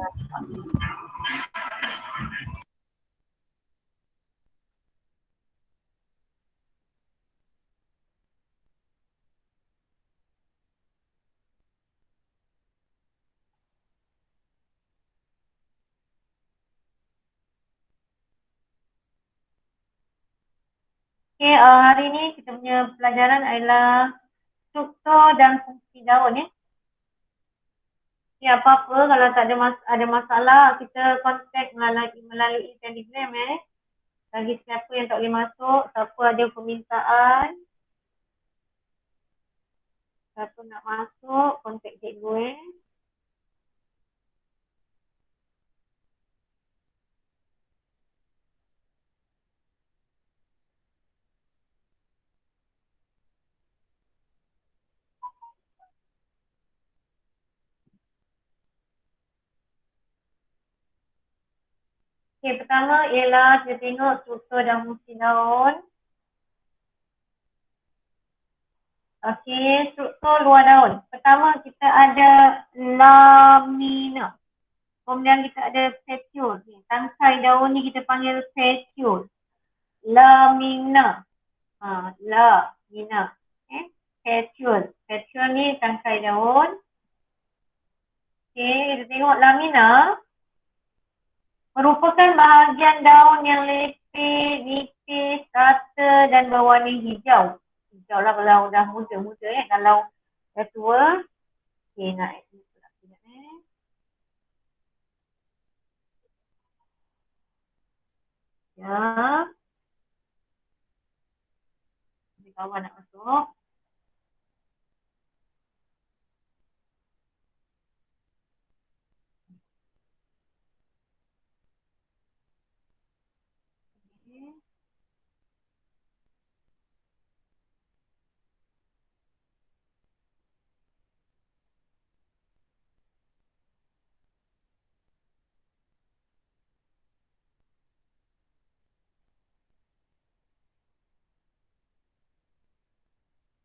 Okay, hari ni kita punya pelajaran adalah struktur dan fungsi daun ya. Okay, apa-apa kalau tak ada masalah kita kontak melalui Telegram ya. Bagi siapa yang tak boleh masuk, siapa ada permintaan, siapa nak masuk, kontak cikgu ya. Okay, pertama ialah kita tengok struktur dan fungsi daun. Okay, struktur luar daun. Pertama kita ada lamina. Kemudian kita ada petiole. Tangkai daun ni kita panggil petiole. Lamina. Lamina. Okay, petiole. Petiole ni tangkai daun. Okay, kita tengok lamina. Merupakan bahagian daun yang lepis, nipis, rata dan berwarna hijau. Hijau lah kalau dah muda-muda ya. Kalau dah tua, okay, nak ya. Kawan nak masuk.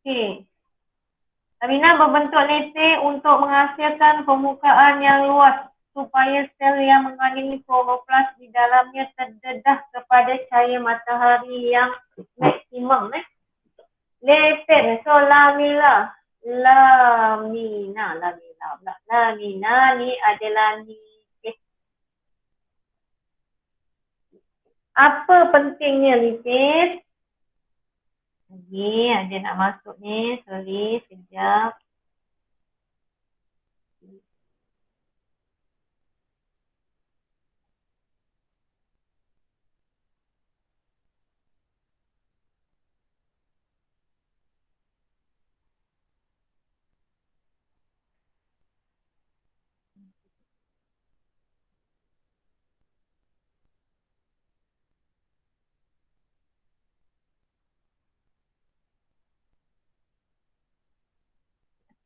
Okay. Lamina berbentuk lepis untuk menghasilkan permukaan yang luas supaya sel yang mengandungi kloroplas di dalamnya terdedah kepada cahaya matahari yang maksimum. Lepis. So lamina ni adalah nipis. Apa pentingnya nipis? Lagi ada nak masuk ni, sorry sekejap.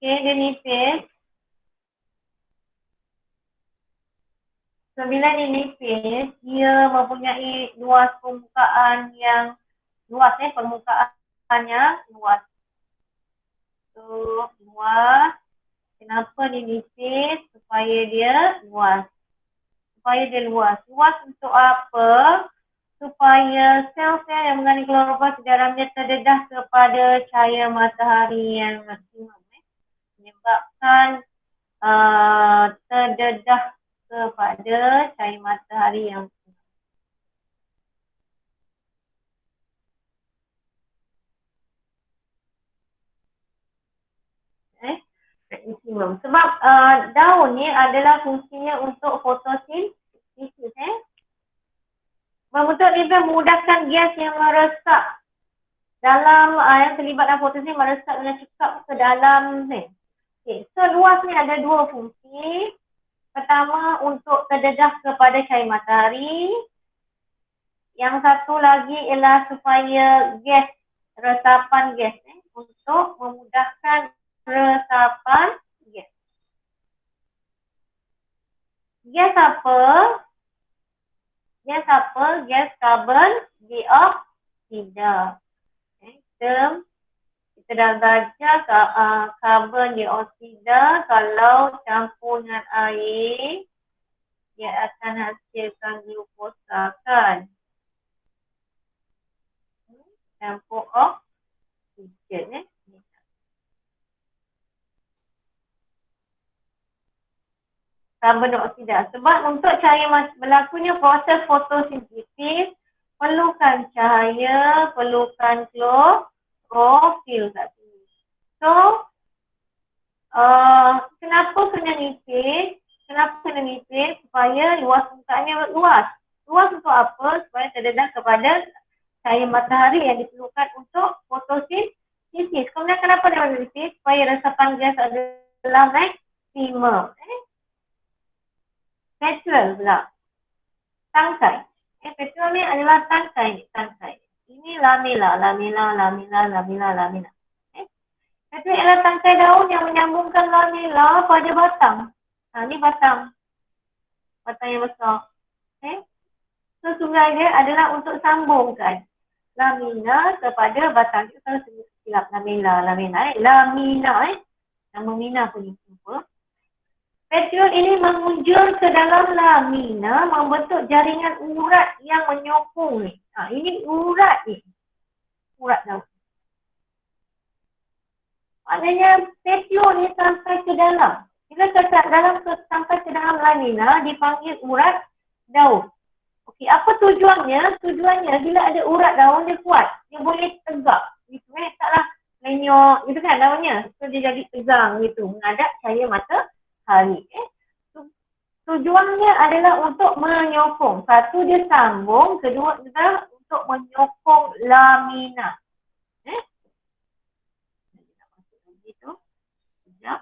Okay, dia nipis. So, bila dia nipis, dia mempunyai luas permukaan yang luas permukaannya luas. So, luas. Kenapa dia nipis? Supaya dia luas. Luas untuk apa? Supaya sel-sel yang mengandung kloroplas di dalamnya terdedah kepada cahaya matahari yang maksimum. Menyebabkan terdedah kepada cahaya matahari yang maksimum. Sebab daun ni adalah fungsinya untuk fotosintesis. Membentuk ni memudahkan gas yang meresap dalam yang terlibat dalam fotosintesis meresap dengan cepat ke dalam ni. Okay. So luas ni ada dua fungsi. Pertama untuk terdedah kepada cahaya matahari. Yang satu lagi ialah supaya resapan gas untuk memudahkan resapan gas. Gas apa? Gas karbon dioksida. Kita dah baca karbon dioksida kalau campur dengan air akan hasilkan glukosa kan. Campur oksigen karbon dioksida. Sebab untuk cahaya berlakunya proses fotosintesis perlukan cahaya, perlukan klorofil kat sini. So, kenapa kena nipis? Supaya luas permukaannya luas. Luas untuk apa? Supaya terdedah kepada cahaya matahari yang diperlukan untuk fotosintesis. Kemudian kenapa dia menipis? Supaya resapan gas adalah maksimum. Petrol pula. Tangkai. Petrol ni adalah tangkai. Ini lamela. Petrol adalah tangkai daun yang menyambungkan lamela pada batang. Ni batang. Batang yang besar. So, sungai dia adalah untuk sambungkan lamina kepada batang. Kita selalu sebut silap lamela. Lamina. Nama mina pun ni. Petrol ini mengunjur ke dalam lamina membentuk jaringan urat yang menyokong ni. Ini urat ni. Urat daun. Maknanya petrol ni sampai ke dalam. Bila sampai ke dalam lamina dipanggil urat daun. Okey, apa tujuannya? Tujuannya bila ada urat daun dia kuat. Dia boleh tegak. Gitu taklah lenyok gitu kan daunnya. So dia jadi tegang gitu menghadap cahaya matahari. Tujuannya adalah untuk menyokong. Satu dia sambung, kedua adalah untuk menyokong lamina. Gitu. Sekejap.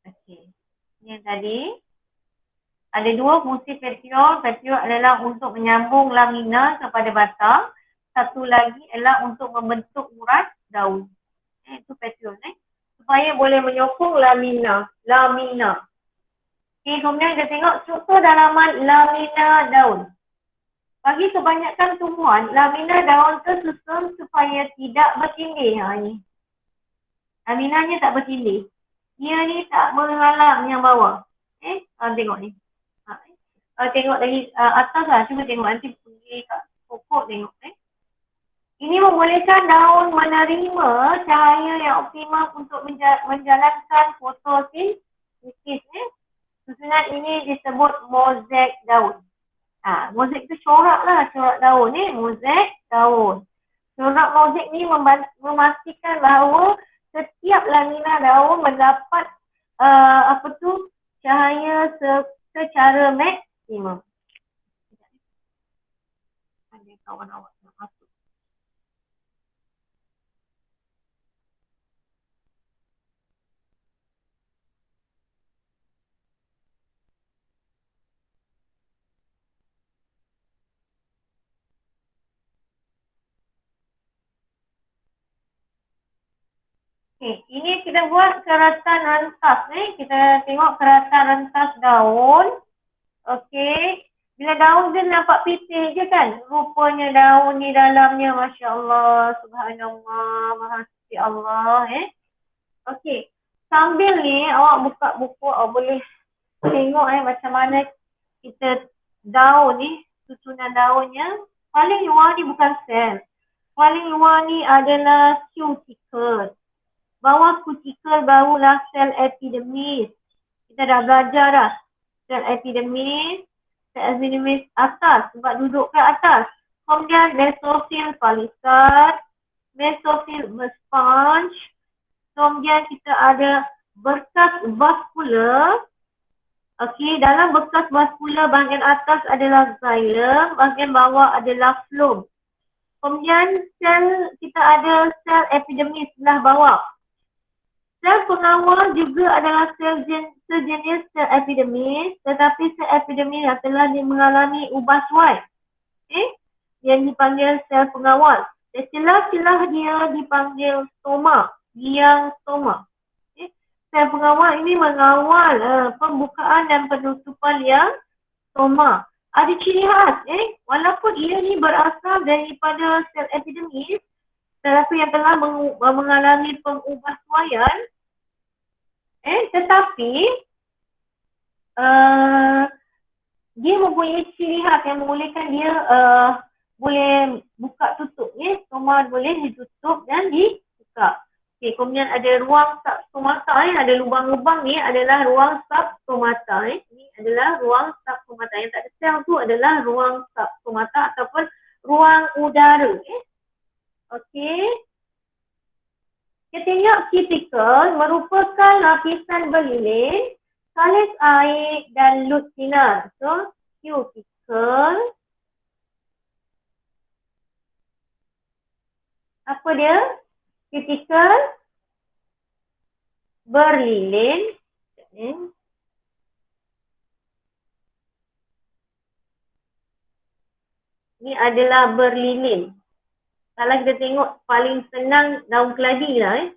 Okey. Yang tadi ada dua fungsi petrol. Petrol adalah untuk menyambung lamina kepada batang. Satu lagi adalah untuk membentuk urat daun. Itu petrol. Supaya boleh menyokong lamina. Okey, kemudian kita tengok struktur dalaman lamina daun. Bagi kebanyakan tumbuhan, lamina daun tersusun supaya tidak bertindih. Ni. Laminanya tak bertindih. Dia ni tak menghalang yang bawah. Tengok ni. Tengok lagi atas lah. Cuba tengok nanti pergi kat pokok tengok. Ini membolehkan daun menerima cahaya yang optimal untuk menjalankan fotosintesis. Susunan ini disebut mozaik daun. Mozaik tu corak daun ni. Mozaik daun. Corak mozaik ni memastikan bahawa setiap lamina daun mendapat cahaya secara maksimum. Ada kawan awak nak masuk. Okay, ini kita buat keratan rentas ni. Kita tengok keratan rentas daun. Okey. Bila daun dia nampak pipih je kan. Rupanya daun ni dalamnya Masya Allah. Subhanallah. Maha suci Allah. Okey. Sambil ni awak buka buku. Awak boleh tengok macam mana kita daun ni. Susunan daunnya. Paling luar ni bukan sel. Paling luar ni adalah cuticle. Bawah cuticle barulah sel epidermis. Kita dah belajar dah. Sel epidermis atas sebab duduk ke atas. Kemudian mesofil palisade, mesofil sponge. Kemudian kita ada berkas vaskular. Okey, dalam berkas vaskular bahagian atas adalah xylem, bahagian bawah adalah phloem. Kemudian kita ada sel epidermis sebelah bawah. Sel pengawal juga adalah sejenis sel epidermis, tetapi sel epidermis yang telah mengalami ubah suai. yang dipanggil sel pengawal. Dan celah-celah dia dipanggil stoma, liang stoma. Okay. Sel pengawal ini mengawal pembukaan dan penutupan liang stoma. Ada ciri khas, walaupun ia ni berasal daripada sel epidermis, sel yang telah mengalami pengubahsuaian, tetapi dia mempunyai ciri khas yang membolehkan dia boleh buka tutup, stoma boleh ditutup dan dibuka. Okay, kemudian ada ruang substomata, ada lubang-lubang ni adalah ruang substomata. Ini adalah ruang substomata. Yang tak ada sel tu adalah ruang substomata ataupun ruang udara. Okey. Ketiak cuticle merupakan lapisan berlilin, kalis air dan lut sinar. So, cuticle. Apa dia? Cuticle berlilin. Ini adalah berlilin. Kalau kita tengok paling senang daun keladi lah.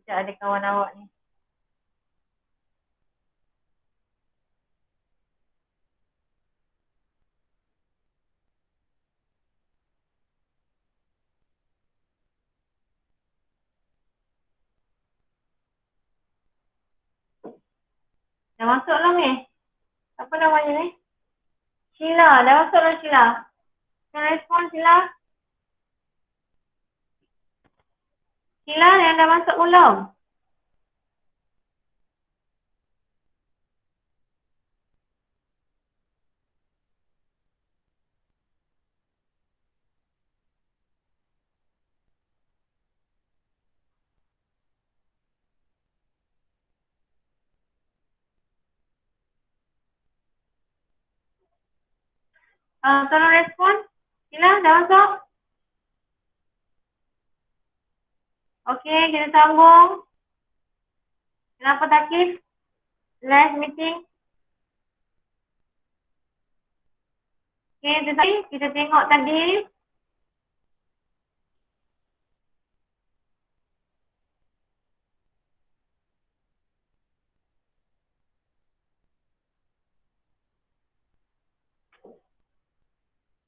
Sekejap ada kawan awak ni. Dah masuk belum ni? Apa namanya ni? Sheila. Dah masuk belum Sheila? Kan respon Sheila? Sheila yang dah masuk belum? Tolong respon. Sheila dah masuk? Okey, kita sambung. Kenapa Takif? Live meeting. Okey, kita tengok tadi.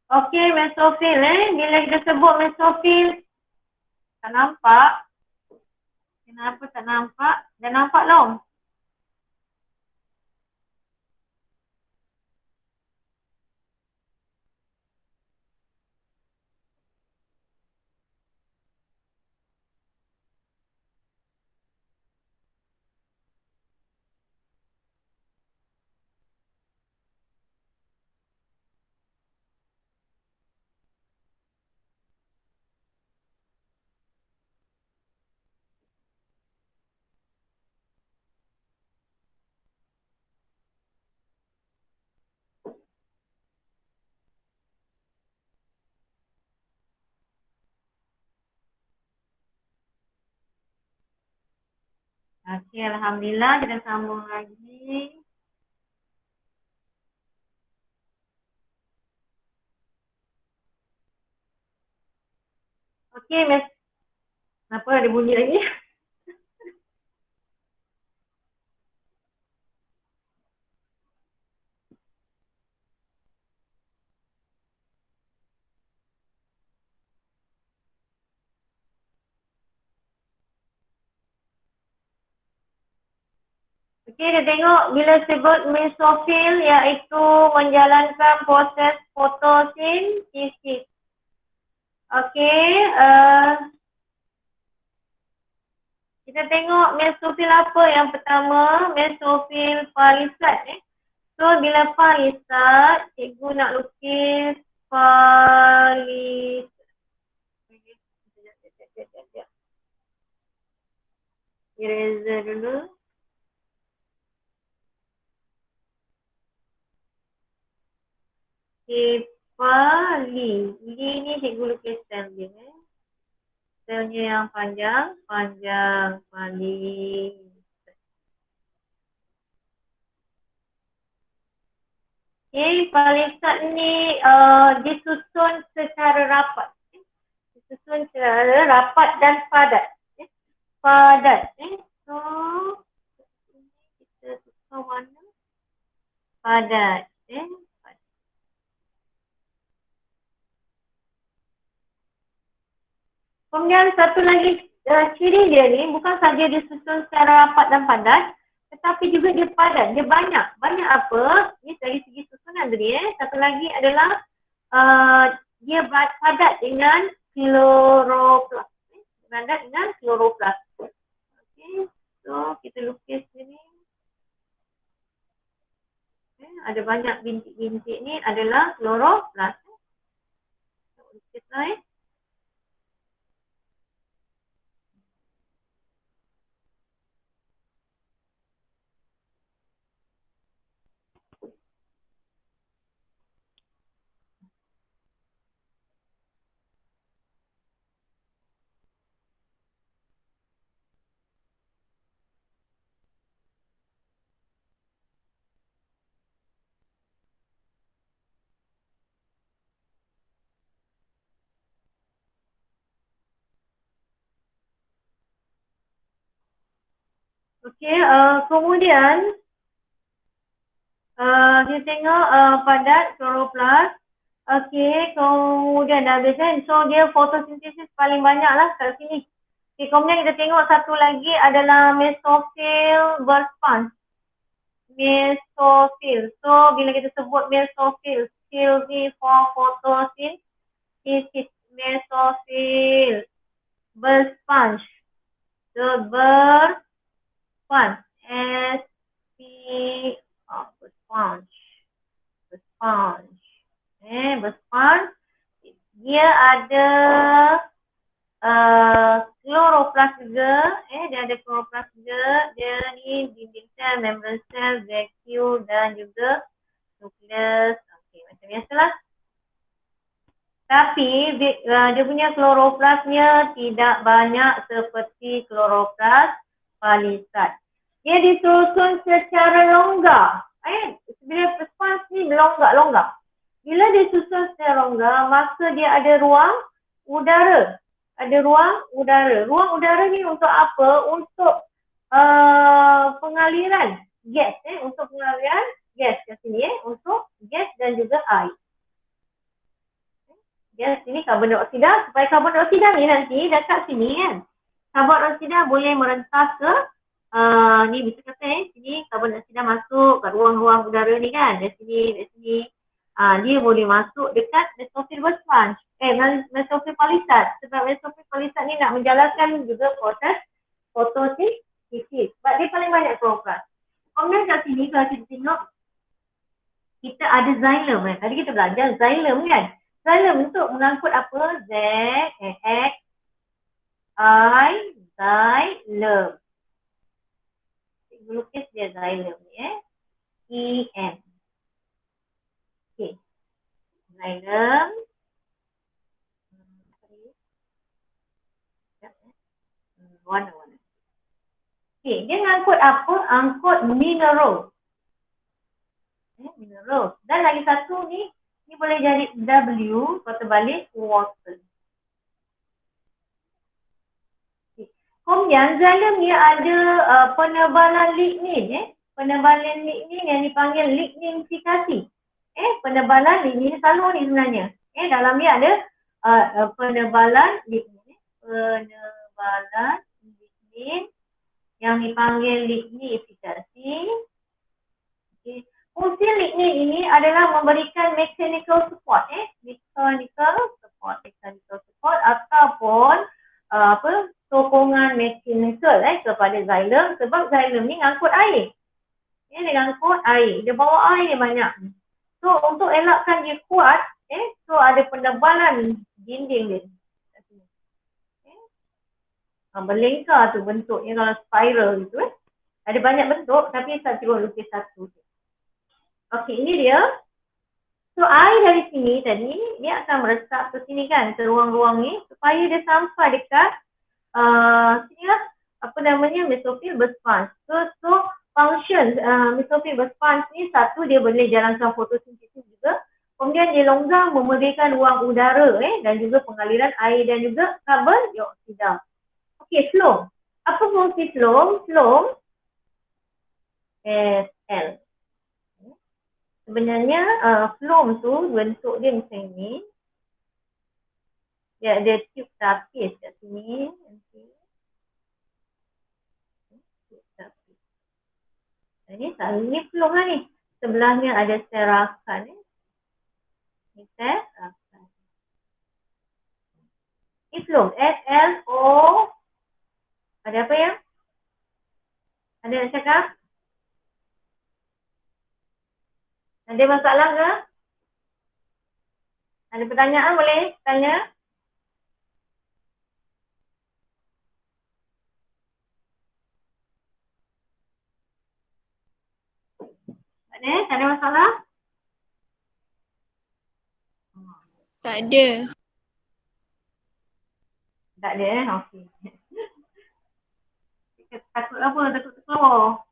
Okey, mesofil Bila kita sebut mesofil, tak nampak. Kenapa tak nampak? Dah nampak belum? Okey, Alhamdulillah kita sambung lagi. Okey, kenapa ada bunyi lagi? Okey, kita tengok bila sebut mesofil iaitu menjalankan proses fotosintesis. Okey, kita tengok mesofil apa yang pertama, mesofil palisat. So, bila palisat, cikgu nak lukis palisat. Eraser dulu. Li ni cikgu lukis sel dia. Selnya yang panjang pali. Okay, palisat ni disusun secara rapat. Disusun secara rapat dan padat. Padat. So, kita tukar warna. Padat. Kemudian satu lagi ciri dia ni bukan saja disusun secara rapat dan padat, tetapi juga dia padat, dia banyak. Banyak apa? Ini dari segi susunan tadi. Satu lagi adalah dia padat dengan kloroplas. Padat dengan kloroplas. Okey, so kita lukis sini. Ada banyak bintik-bintik ni adalah kloroplas. Lukislah Okey, kemudian kita tengok padat kloroplast. Okey, kemudian dah habis kan. So dia fotosintesis paling banyak lah kat sini. Okey, kemudian kita tengok satu lagi adalah mesofil bersponge. Mesofil. So bila kita sebut mesofil, sil ni for photosynthesis. Mesofil bersponge. So bersponge. S-P bersponge. Bersponge. Bersponge. Dia ada kloroplast juga. Dia ada kloroplast juga. Dia ni dinding sel, membran sel, vacuole dan juga nukleus. Okey, macam biasalah. Tapi dia punya kloroplastnya tidak banyak seperti kloroplast palisat. Dia disusun secara longgar. Bila bersponge ni longgar. Bila disusun secara longgar, maka dia ada ruang udara. Ruang udara ni untuk apa? Untuk pengaliran gas. Untuk pengaliran gas kat sini. Untuk gas dan juga air. Gas ini karbon dioksida. Supaya karbon dioksida ni nanti dekat sini kan. Karbon dioksida boleh merentas ke ni bisa kata sini karbon dioksida masuk kat ruang-ruang udara ni kan. Dari sini. Dia boleh masuk dekat mesofil bersponge. Mesofil palisat. Sebab mesofil palisat ni nak menjalankan juga proses fotosintesis. Sebab dia paling banyak kloroplast. Kemudian kat sini kalau kita tengok, kita ada xylem. Tadi kita belajar xylem kan. Xylem untuk mengangkut apa? Xylem. Cikgu lukis dia xylem ni E-M. Okay. Xylem. Warna-warna. Okay, dia ngangkut apa? Angkut mineral. Mineral. Dan lagi satu ni boleh jadi W, kata balik water. Okay. Kemudian xylem ni ada penebalan lignin. Penebalan lignin yang dipanggil ligninifikasi. Penebalan lignin selalu ni sebenarnya. Dalam dia ada penebalan lignin. Penebalan lignin yang dipanggil ligninifikasi. Okay. Fungsi lignin ini adalah memberikan mechanical support. Mechanical support ataupun sokongan mechanical kepada xylem. Sebab xylem ni ngangkut air. Dia ngangkut air. Dia bawa air banyak. So untuk elakkan dia kuat, so ada penebalan dinding dia. Berlengkar tu bentuknya kalau spiral gitu. Ada banyak bentuk tapi saya cuba lukis satu. Okey, ini dia. So air dari sini tadi dia akan meresap ke sini kan, ke ruang-ruang ni supaya dia sampai dekat sini lah, mesofil bersponge. So function mesofil bersponge ni satu, dia boleh jalankan fotosintesis juga. Kemudian dia longgar memberikan ruang udara dan juga pengaliran air dan juga karbon dioksida. Okey, phloem. Apa fungsi phloem? Phloem L. Sebenarnya phloem tu bentuk dia macam ni. Dia ada tube tapis kat sini. Ini phloem lah ni. Sebelahnya ada serakan. Ini serakan. Ini phloem. S-L-O. Ada apa ya? Ada nak cakap? Ada masalah ke? Ada pertanyaan boleh tanya? Tak ada masalah? Tak ada. Tak ada okey. Takut apa? Takut keluar.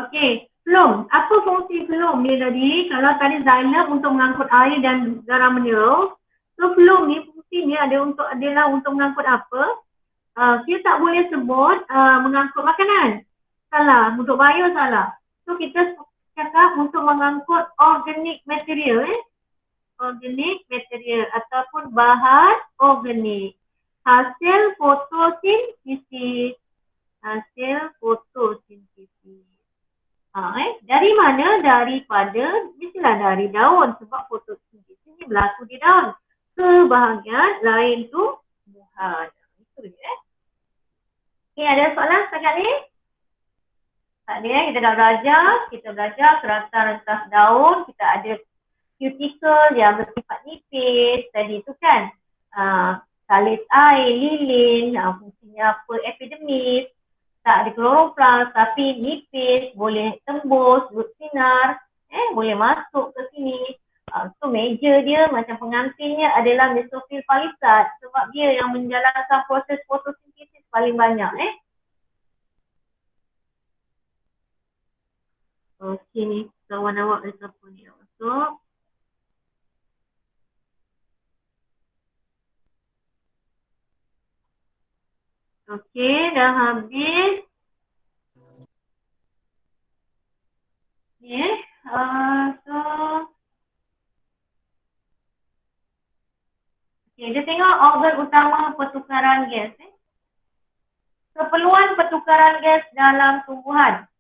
Okey, phloem. Apa fungsi phloem ni tadi? Kalau tadi xylem untuk mengangkut air dan garam mineral. So phloem ni fungsinya adalah untuk mengangkut apa? Kita tak boleh sebut mengangkut makanan. Salah. Untuk bio salah. So kita cakap untuk mengangkut organic material. Organic material ataupun bahan organik. Hasil fotosintesis. Hasil fotosintesis. Dari mana? Daripada, mestilah dari daun sebab fotosintesis ni berlaku di daun. Kebahagiaan lain tumbuhan. Itu je. Okay, ada soalan setakat ni? Tak ada, kita dah belajar. Kita belajar kerangka rentas daun. Kita ada cuticle yang bersifat nipis. Tadi tu kan. Salis air, lilin, fungsinya apa, epidermis. Tak ada kloroplast tapi nipis, boleh tembus, sinar, boleh masuk ke sini. So meja dia macam pengantinnya adalah mesofil palisade sebab dia yang menjalankan proses fotosintesis paling banyak. Okey ni kawan awak ada siapa ni yang masuk. Okey, dah habis. Ni so kita tengok organ utama pertukaran gas. Keperluan pertukaran gas dalam tumbuhan.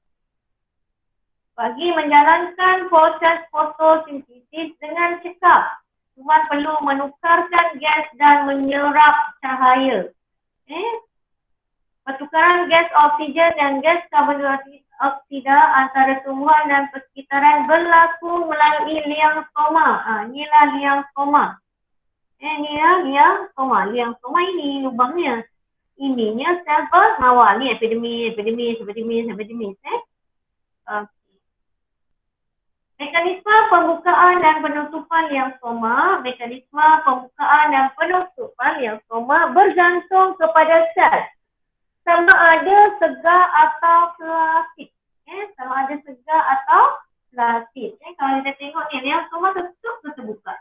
Bagi menjalankan proses fotosintesis dengan cekap, tumbuhan perlu menukarkan gas dan menyerap cahaya. Pertukaran gas oksigen dan gas karbon dioksida antara tumbuhan dan persekitaran berlaku melalui liang stoma. Inilah liang stoma. Inilah liang stoma. Liang stoma ini lubangnya. Ininya sel pengawal. Ni epidermis. Mekanisme pembukaan dan penutupan liang stoma. Mekanisme pembukaan dan penutupan liang stoma bergantung kepada sel. Sama ada segar atau flasid. Sama ada segar atau flasid. Kalau kita tengok ni, liang stoma tertutup atau terbuka?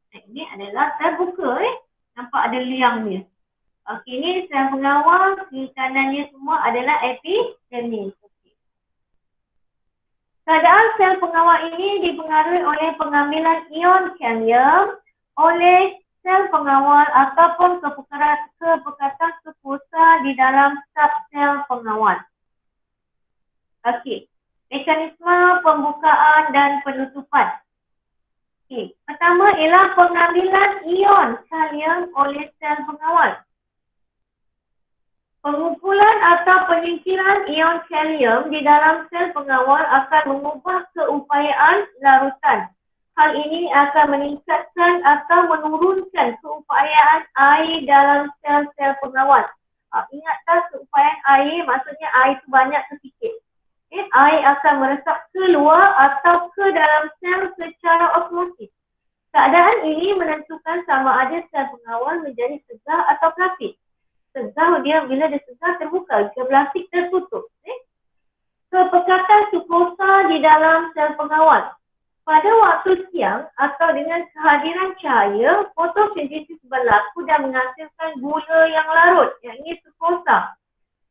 Ini adalah terbuka. Nampak ada liang dia. Okey, ni sel pengawal. Di kanannya semua adalah epidermis. Keadaan sel pengawal ini dipengaruhi oleh pengambilan ion kalium oleh sel pengawal ataupun kepekatan sukrosa di dalam subsel pengawal. Okey, mekanisme pembukaan dan penutupan. Okey, pertama ialah pengambilan ion kalium oleh sel pengawal. Pengumpulan atau penyingkiran ion kalium di dalam sel pengawal akan mengubah keupayaan larutan. Hal ini akan meningkatkan atau menurunkan keupayaan air dalam sel-sel pengawal. Ingatlah keupayaan air, maksudnya air itu banyak ke sikit. Air akan meresap keluar atau ke dalam sel secara osmosis. Keadaan ini menentukan sama ada sel pengawal menjadi segar atau plastik. Segar dia bila dia segar terbuka, jika plastik tertutup. Kepekatan sukrosa di dalam sel pengawal. Pada waktu siang atau dengan kehadiran cahaya, fotosintesis berlaku dan menghasilkan gula yang larut, iaitu sukrosa.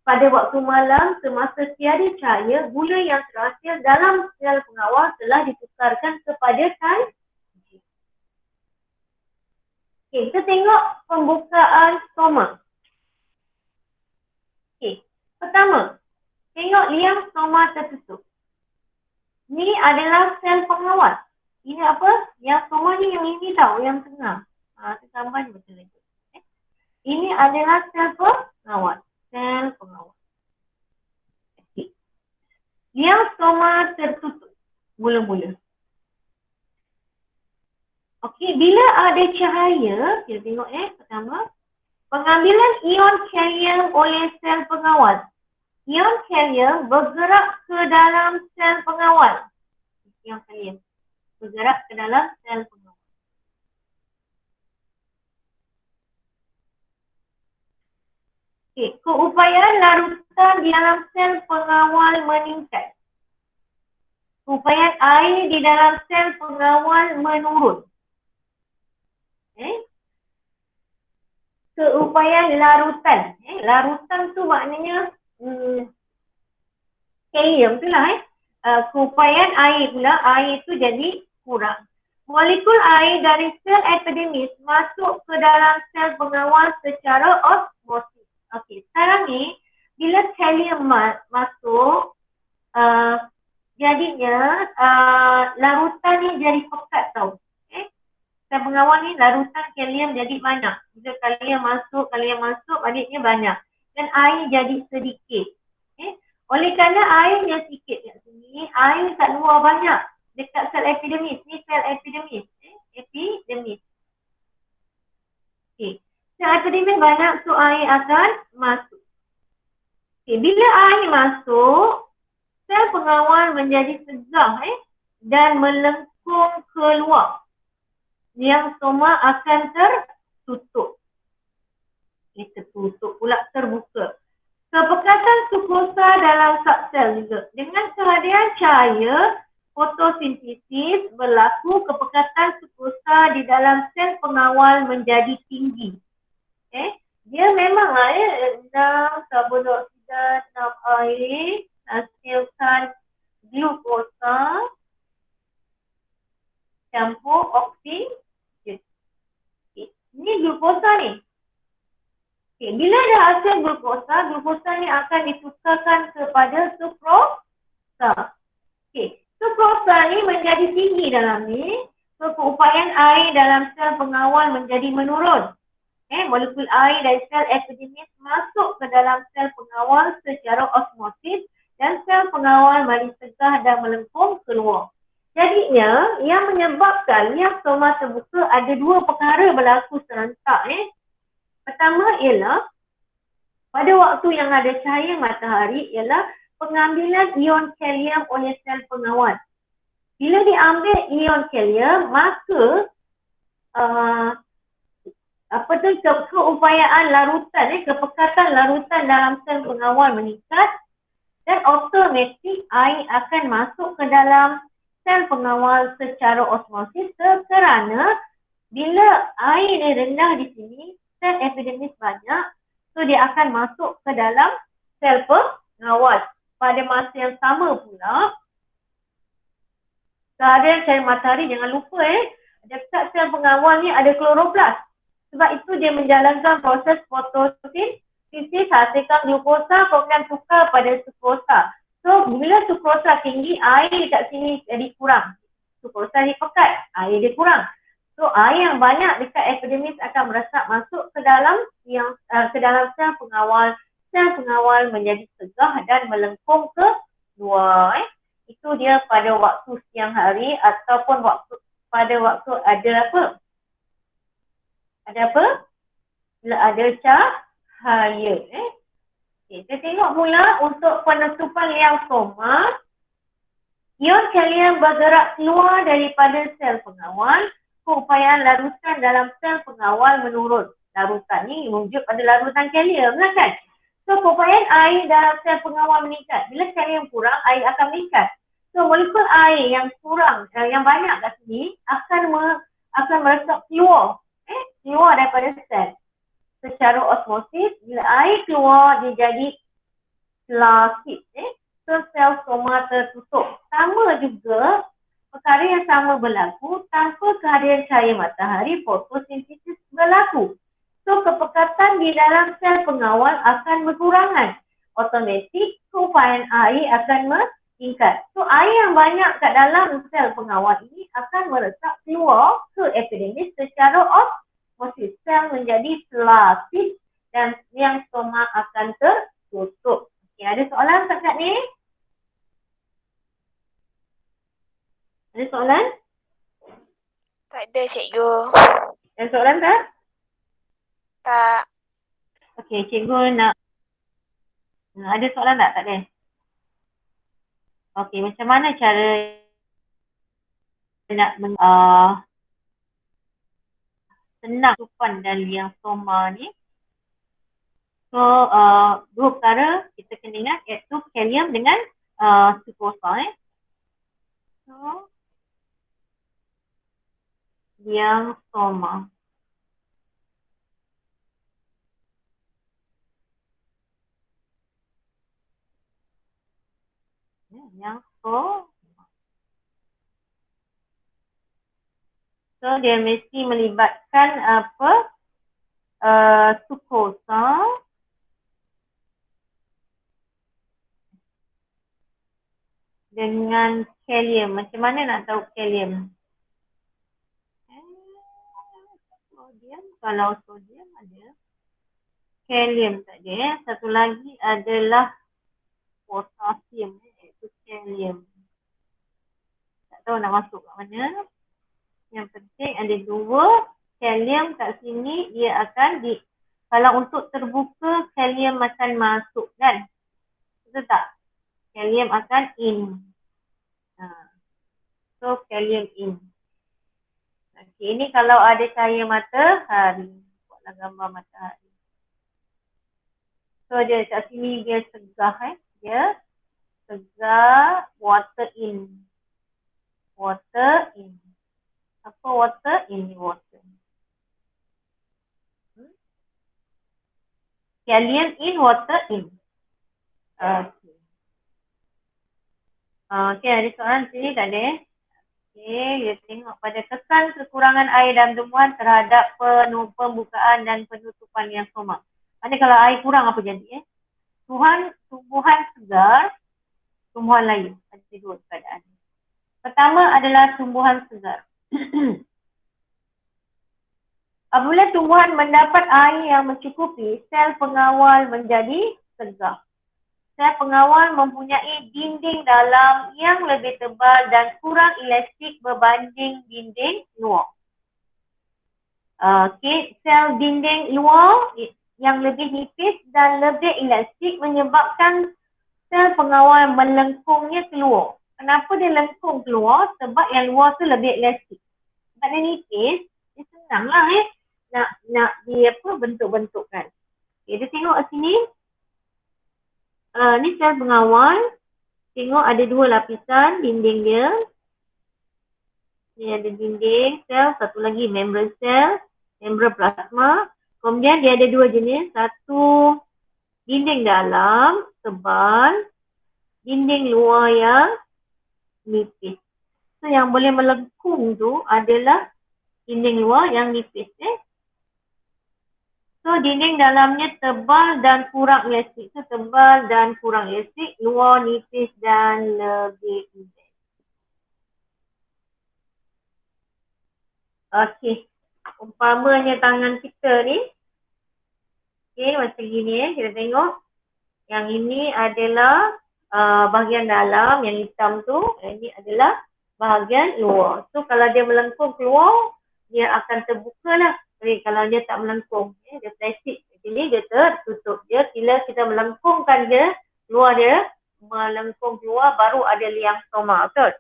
Pada waktu malam, semasa tiada cahaya, gula yang terhasil dalam sel pengawal telah ditukarkan kepada kalsium. Okey, kita tengok pembukaan stoma. Okey, pertama, tengok liang stoma tertutup. Ni adalah sel pengawal. Ini apa? Liang stoma ni yang ini tahu, yang tengah. Gambar ni betul lagi. Ini adalah sel pengawal. Sel pengawal. Okey. Liang stoma tertutup. Mula-mula. Okey, bila ada cahaya, kita tengok pertama. Pengambilan ion kalium oleh sel pengawal. Ion kalium bergerak ke dalam sel pengawal. Ion kalium bergerak ke dalam sel pengawal. Okey, keupayaan larutan di dalam sel pengawal meningkat. Keupayaan air di dalam sel pengawal menurun. Keupayaan larutan. Larutan tu maknanya kalium tu lah keupayaan air pula, air tu jadi kurang. Molekul air dari sel epidermis masuk ke dalam sel pengawal secara osmosis. Okey, sekarang ni bila kalium masuk, jadinya larutan ni jadi pekat tau. Sel pengawal ni larutan kalium jadi banyak. Bila kalium masuk, adiknya banyak. Dan air jadi sedikit. Oleh kerana airnya sikit kat sini, air kat luar banyak. Dekat sel epidermis. Ni sel epidermis. Epidermis. Okay. Sel epidermis banyak, so air akan masuk. Okay. Bila air masuk, sel pengawal menjadi segah dan melengkung keluar. Yang stoma akan tertutup. Tertutup pula, terbuka. Kepekatan sukrosa dalam subsel juga. Dengan kehadiran cahaya fotosintesis berlaku, kepekatan sukrosa di dalam sel pengawal menjadi tinggi. Dia memang rendah karbon dioksida, 6 air, hasilkan glukosa campur oksigen. Ini glukosa ni. Okay, bila ada hasil glukosa ni akan ditukarkan kepada sukrosa. Okay, sukrosa ni menjadi tinggi dalam ni, so keupayaan air dalam sel pengawal menjadi menurun. Molekul air dari sel epidermis masuk ke dalam sel pengawal secara osmosis dan sel pengawal menjadi segah dan melengkung keluar. Jadinya, yang menyebabkan liang stoma terbuka ada dua perkara berlaku serentak. Pertama ialah pada waktu yang ada cahaya matahari ialah pengambilan ion kalium oleh sel pengawal. Bila diambil ion kalium, maka keupayaan larutan, kepekatan larutan dalam sel pengawal meningkat dan automatik air akan masuk ke dalam sel pengawal secara osmosis kerana bila air ni rendah di sini, sel epidermis banyak, so dia akan masuk ke dalam sel pengawal. Pada masa yang sama pula, kehadiran cahaya matahari, jangan lupa dekat sel pengawal ni ada kloroplast. Sebab itu dia menjalankan proses fotosintesis, hasilkan glukosa, kemudian tukar pada sukrosa. So, bila sukrosa tinggi, air kat sini jadi kurang. Sukrosa ni pekat, air dia kurang. So, air yang banyak dekat epidermis akan meresap masuk ke dalam sel pengawal. Sel pengawal menjadi segah dan melengkung ke luar. Itu dia pada waktu siang hari ataupun pada waktu ada apa? Ada apa? Bila ada cahaya. Okay, kita tengok mula untuk penutupan liang stoma. Ion kalium bergerak keluar daripada sel pengawal. Keupayaan larutan dalam sel pengawal menurun. Larutan ni menunjuk pada larutan kalium lah kan. So keupayaan air dalam sel pengawal meningkat. Bila kalium kurang, air akan meningkat. So molekul air yang kurang, yang banyak kat sini akan meresap keluar. Keluar daripada sel. Secara osmosis, bila air keluar, dia jadi flaccid. So sel stoma tertutup. Sama juga, perkara yang sama berlaku tanpa kehadiran cahaya matahari, fotosintesis berlaku. So kepekatan di dalam sel pengawal akan berkurangan. Otomatik keupayaan air akan meningkat. So air yang banyak kat dalam sel pengawal ini akan meresap keluar ke epidermis secara osmosis. Sel menjadi flaccid dan liang stoma akan tertutup. Okay, ada soalan dekat ni? Ada soalan? Tak ada, cikgu. Ada soalan tak? Tak. Okey, cikgu nak ada soalan tak? Tak ada. Okey, macam mana cara nak senang tupan dan liang stoma ni? So, dua perkara kita kena ingat iaitu kalium dengan sukrosa. So, liang stoma. Yang soma. So dia mesti melibatkan apa? Sukosa dengan kalium. Macam mana nak tahu kalium? Sodium, kalau sodium ada. Kalium tak ada. Satu lagi adalah potasium, iaitu kalium. Tak tahu nak masuk kat mana. Yang penting ada dua. Kalium kat sini dia akan kalau untuk terbuka, kalium akan masuk kan? Betul tak? Kalium akan in. So kalium in. Okay, ini kalau ada cahaya matahari. Buatlah gambar matahari. So dia kat sini dia segah Dia segah water in. Water in. Apa water? Ini water. Kalium in, water in. Okay. Okay, ada soalan sini tak ada? Okay, kita tengok pada kesan kekurangan air dalam tumbuhan terhadap pembukaan dan penutupan yang soma. Maksudnya kalau air kurang apa jadi? Tumbuhan segar, tumbuhan layu. Ada dua keadaan. Pertama adalah tumbuhan segar. Apabila tumbuhan mendapat air yang mencukupi, sel pengawal menjadi segar. Sel pengawal mempunyai dinding dalam yang lebih tebal dan kurang elastik berbanding dinding luar. Sel dinding luar yang lebih nipis dan lebih elastik menyebabkan sel pengawal melengkungnya keluar. Kenapa dia lengkung keluar? Sebab yang luar tu lebih elastik. Sebab dia nipis, dia senanglah nak dia bentuk-bentukkan. Okay, dia tengok sini. Ni sel pengawal. Tengok ada dua lapisan dinding dia. Ni ada dinding sel, satu lagi membran sel, membran plasma. Kemudian dia ada dua jenis. Satu dinding dalam, tebal. Dinding luar yang nipis. So yang boleh melengkung tu adalah dinding luar yang nipis. So dinding dalamnya tebal dan kurang elastik. So tebal dan kurang elastik, luar nipis dan lebih nipis. Okey. Umpamanya tangan kita ni. Okey, macam gini kita tengok. Yang ini adalah bahagian dalam, yang hitam tu. Ini adalah bahagian luar. So kalau dia melengkung keluar, dia akan terbuka lah. Jadi kalau dia tak melengkung, dia plastik. Jadi dia tertutup. Dia bila kita melengkungkan dia, luar dia melengkung keluar, baru ada liang stoma. Betul?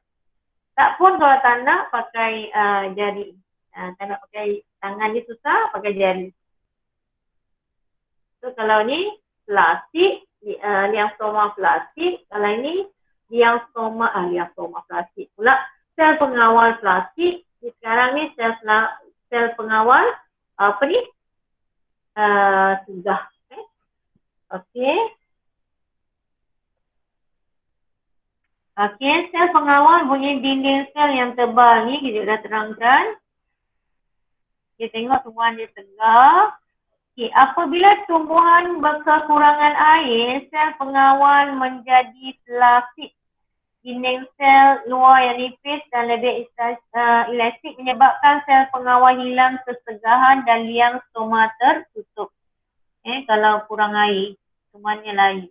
Tak pun kalau tak nak pakai jari. Tak nak pakai tangan dia susah, pakai jari. So kalau ni plastik, liang stoma plastik. Kalau ini liang stoma plastik pula. Sel pengawal plastik. Sekarang ni sel pengawal apa ni? Sudah. Okey. Okey, sel pengawal punya dinding sel yang tebal ni kita dah terangkan. Kita tengok tumbuhan dia tegak. Okay, apabila tumbuhan berkekurangan air, sel pengawal menjadi flasid. Dinding sel luar yang nipis dan lebih elastik menyebabkan sel pengawal hilang kesegahan dan liang stoma tertutup. Kalau kurang air, tumbuhannya layu.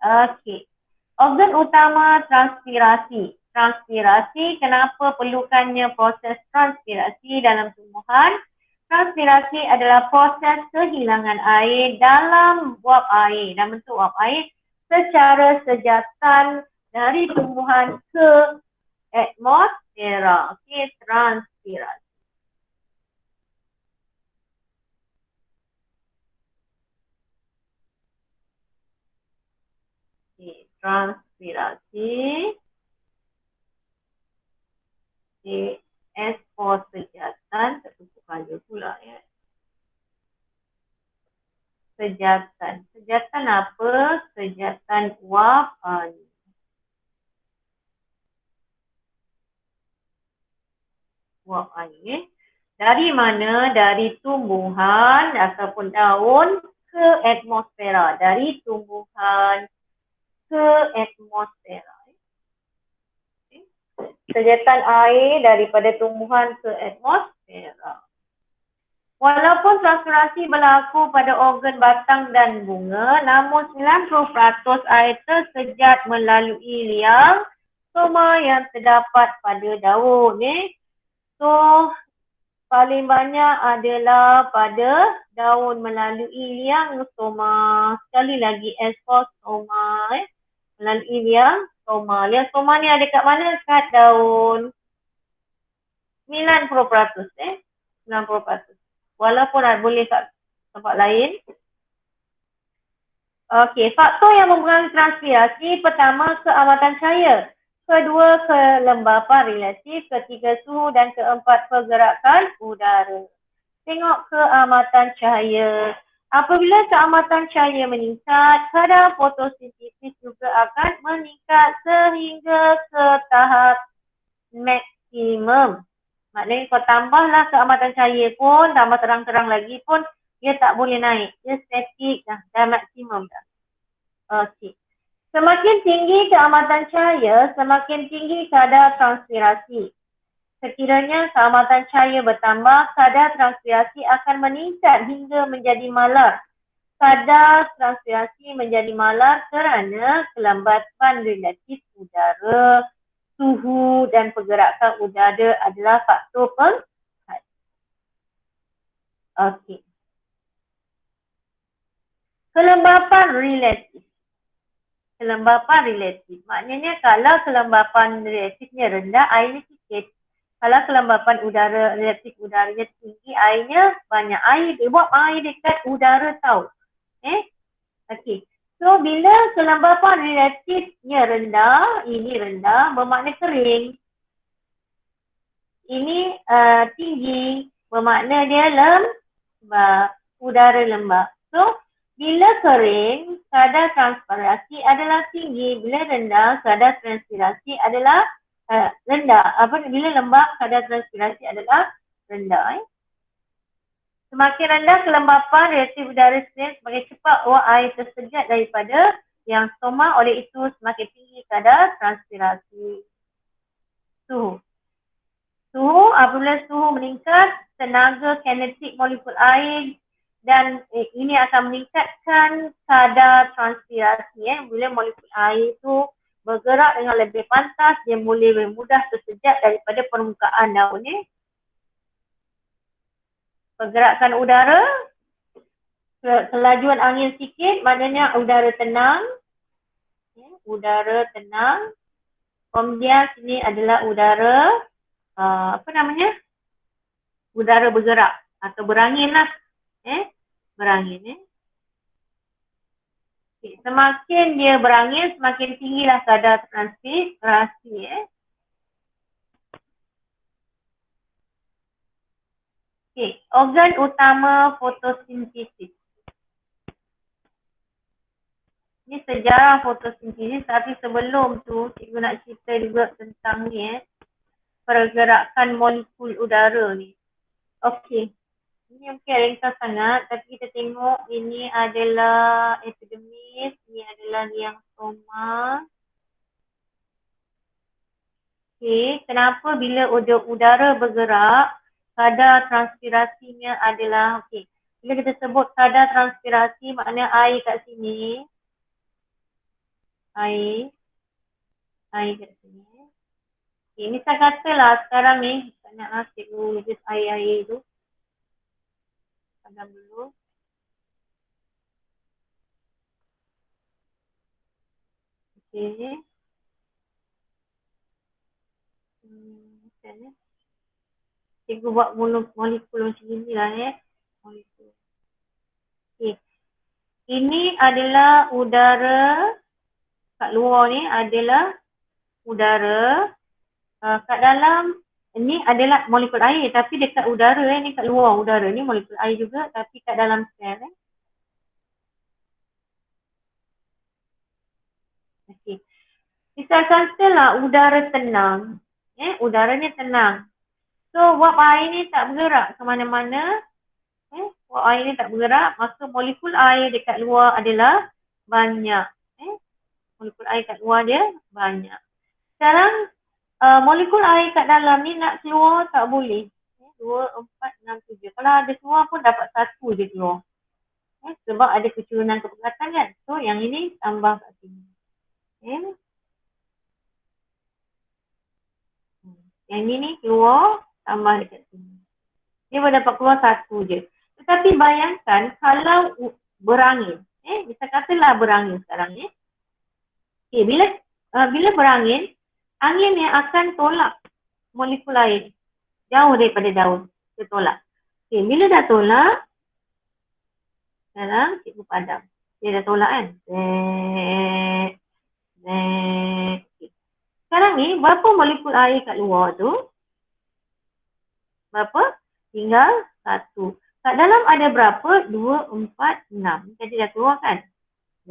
Okey. Organ utama transpirasi. Transpirasi, kenapa perlukannya proses transpirasi dalam tumbuhan? Transpirasi adalah proses kehilangan air dalam uap air, dalam bentuk uap air secara sejatan dari tumbuhan ke atmosfera. Okey, transpirasi. Okey, transpirasi. Okey, S for sejatan, tertutup kala pula ya. Sejatan. Sejatan apa? Sejatan uap air. Uap air. Dari mana? Dari tumbuhan ataupun daun ke atmosfera. Dari tumbuhan ke atmosfera. Sejatan air daripada tumbuhan ke atmosfera. Walaupun transpirasi berlaku pada organ batang dan bunga, namun 90% air tersejat melalui liang stoma yang terdapat pada daun. So, paling banyak adalah pada daun melalui liang stoma. Sekali lagi, stoma. Melalui liang stoma. Liang stoma ni ada kat mana? Kat daun. 90%. 90%. Walaupun boleh kat tempat lain. Okey, faktor yang mempengaruhi transpirasi, pertama keamatan cahaya, kedua kelembapan relatif, ketiga suhu dan keempat pergerakan udara. Tengok keamatan cahaya. Apabila keamatan cahaya meningkat, kadar fotosintesis juga akan meningkat sehingga ke tahap maksimum. Maknanya kau tambahlah keamatan cahaya pun, tambah terang-terang lagi pun, dia tak boleh naik. Dia statik dah maksimum dah. Okey. Semakin tinggi keamatan cahaya, semakin tinggi kadar transpirasi. Sekiranya keamatan cahaya bertambah, kadar transpirasi akan meningkat hingga menjadi malar. Kadar transpirasi menjadi malar kerana kelembatan relatif udara, suhu dan pergerakan udara adalah faktor penghat. Okey. Kelembapan relatif. Kelembapan relatif. Maknanya kalau kelembapan relatifnya rendah, airnya sikit. Kalau kelembapan udara relatif udaranya tinggi, airnya banyak. Air, buat air dekat udara tau. Okey. So, bila kelembapan relatifnya rendah, ini rendah, bermakna kering. Ini tinggi, bermakna dia lembab, udara lembab. So, bila kering, kadar transpirasi adalah tinggi. Bila rendah, kadar transpirasi adalah rendah. Bila lembab, kadar transpirasi adalah rendah. Semakin rendah kelembapan relatif udara semakin cepat uap air tersejat daripada yang stoma, oleh itu semakin tinggi kadar transpirasi. Suhu. Suhu, apabila suhu meningkat, tenaga kinetik molekul air dan ini akan meningkatkan kadar transpirasi. Bila molekul air itu bergerak dengan lebih pantas, dia boleh lebih mudah tersejat daripada permukaan daun. Pergerakan udara, kelajuan angin sikit, maknanya udara tenang. Udara tenang. Kemudian sini adalah udara, udara bergerak atau berangin lah. Berangin. Okay. Semakin dia berangin, semakin tinggilah kadar transpirasi. Okay. Organ utama fotosintesis. Ini sejarah fotosintesis, tapi sebelum tu cikgu nak cerita juga tentang ni pergerakan molekul udara ni. Okey. Ini mungkin ringkas sangat, tapi kita tengok ini adalah epidermis, ini adalah liang stoma. Okey, kenapa bila udara bergerak, kadar transpirasinya adalah, okey. Bila kita sebut kadar transpirasi, maknanya air kat sini. Air kat sini. Okay, misal katalah sekarang ni, tak naklah cikgu just air tu. Padam dulu. Okay. Macam ni. Cikgu buat molekul macam ni lah molekul. Okay. Ini adalah udara. Kat luar ni adalah udara. Kat dalam ni adalah molekul air, tapi dekat udara ni kat luar udara ni molekul air juga, tapi kat dalam sel. Okey. Misal katalah udara tenang. Udaranya tenang. So, wap air ni tak bergerak ke mana-mana. Wap air ni tak bergerak, maka molekul air dekat luar adalah banyak. Molekul air kat luar dia banyak. Sekarang, molekul air kat dalam ni nak keluar tak boleh. 2, 4, 6, 7. Kalau ada keluar pun dapat 1 je keluar. Sebab ada kecurunan kepekatan kan. So, yang ini tambah kat sini. Yang ini ni keluar, tambah dekat sini. Dia boleh dapat keluar 1 je. Tetapi bayangkan kalau berangin. Bisa katalah berangin sekarang ni. Bila berangin, angin ni akan tolak molekul air jauh daripada daun. Dia tolak. Bila dah tolak, sekarang cikgu padam. Dia dah tolak kan. Sekarang ni, berapa molekul air kat luar tu? Berapa? Tinggal 1. Kat dalam ada berapa? 2, 4, 6. Jadi dah keluar kan?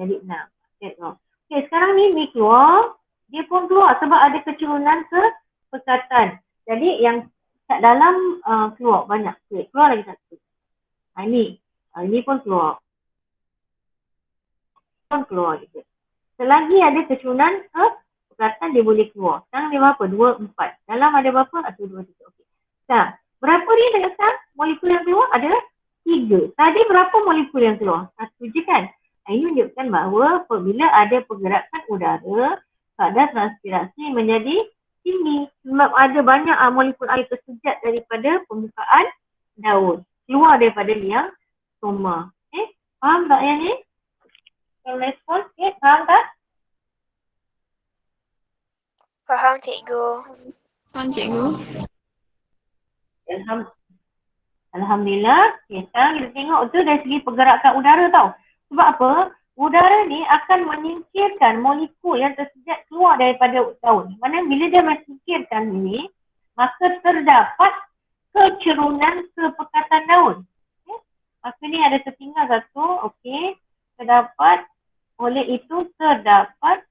Jadi 6. Okay, sekarang ni keluar. Dia pun keluar sebab ada kecurunan kepekatan. Jadi yang kat dalam keluar banyak. Okay, keluar lagi 1. Ini pun keluar. Keluar juga. Selagi ada kecurunan kepekatan dia boleh keluar. Sekarang dia berapa? 2, 4. Dalam ada berapa? 1, 2, 3. Okay. Nah, berapa ni dekat sekarang? Molekul yang keluar ada 3. Tadi berapa molekul yang keluar? 1 je kan? Ini menunjukkan bahawa apabila ada pergerakan udara, kadar transpirasi menjadi tinggi. Sebab ada banyak molekul air tersejat daripada permukaan daun. Keluar daripada liang stoma. Faham tak yang ni? Kalau respon, faham tak? Faham cikgu. Faham cikgu. Alhamdulillah. Sekarang kita tengok tu dari segi pergerakan udara tau. Sebab apa? Udara ni akan menyingkirkan molekul yang tersejat keluar daripada daun. Mana bila dia menyingkirkan ni, maka terdapat kecurunan kepekatan daun. Maka ni ada tertinggal satu. Okey. Terdapat, oleh itu terdapat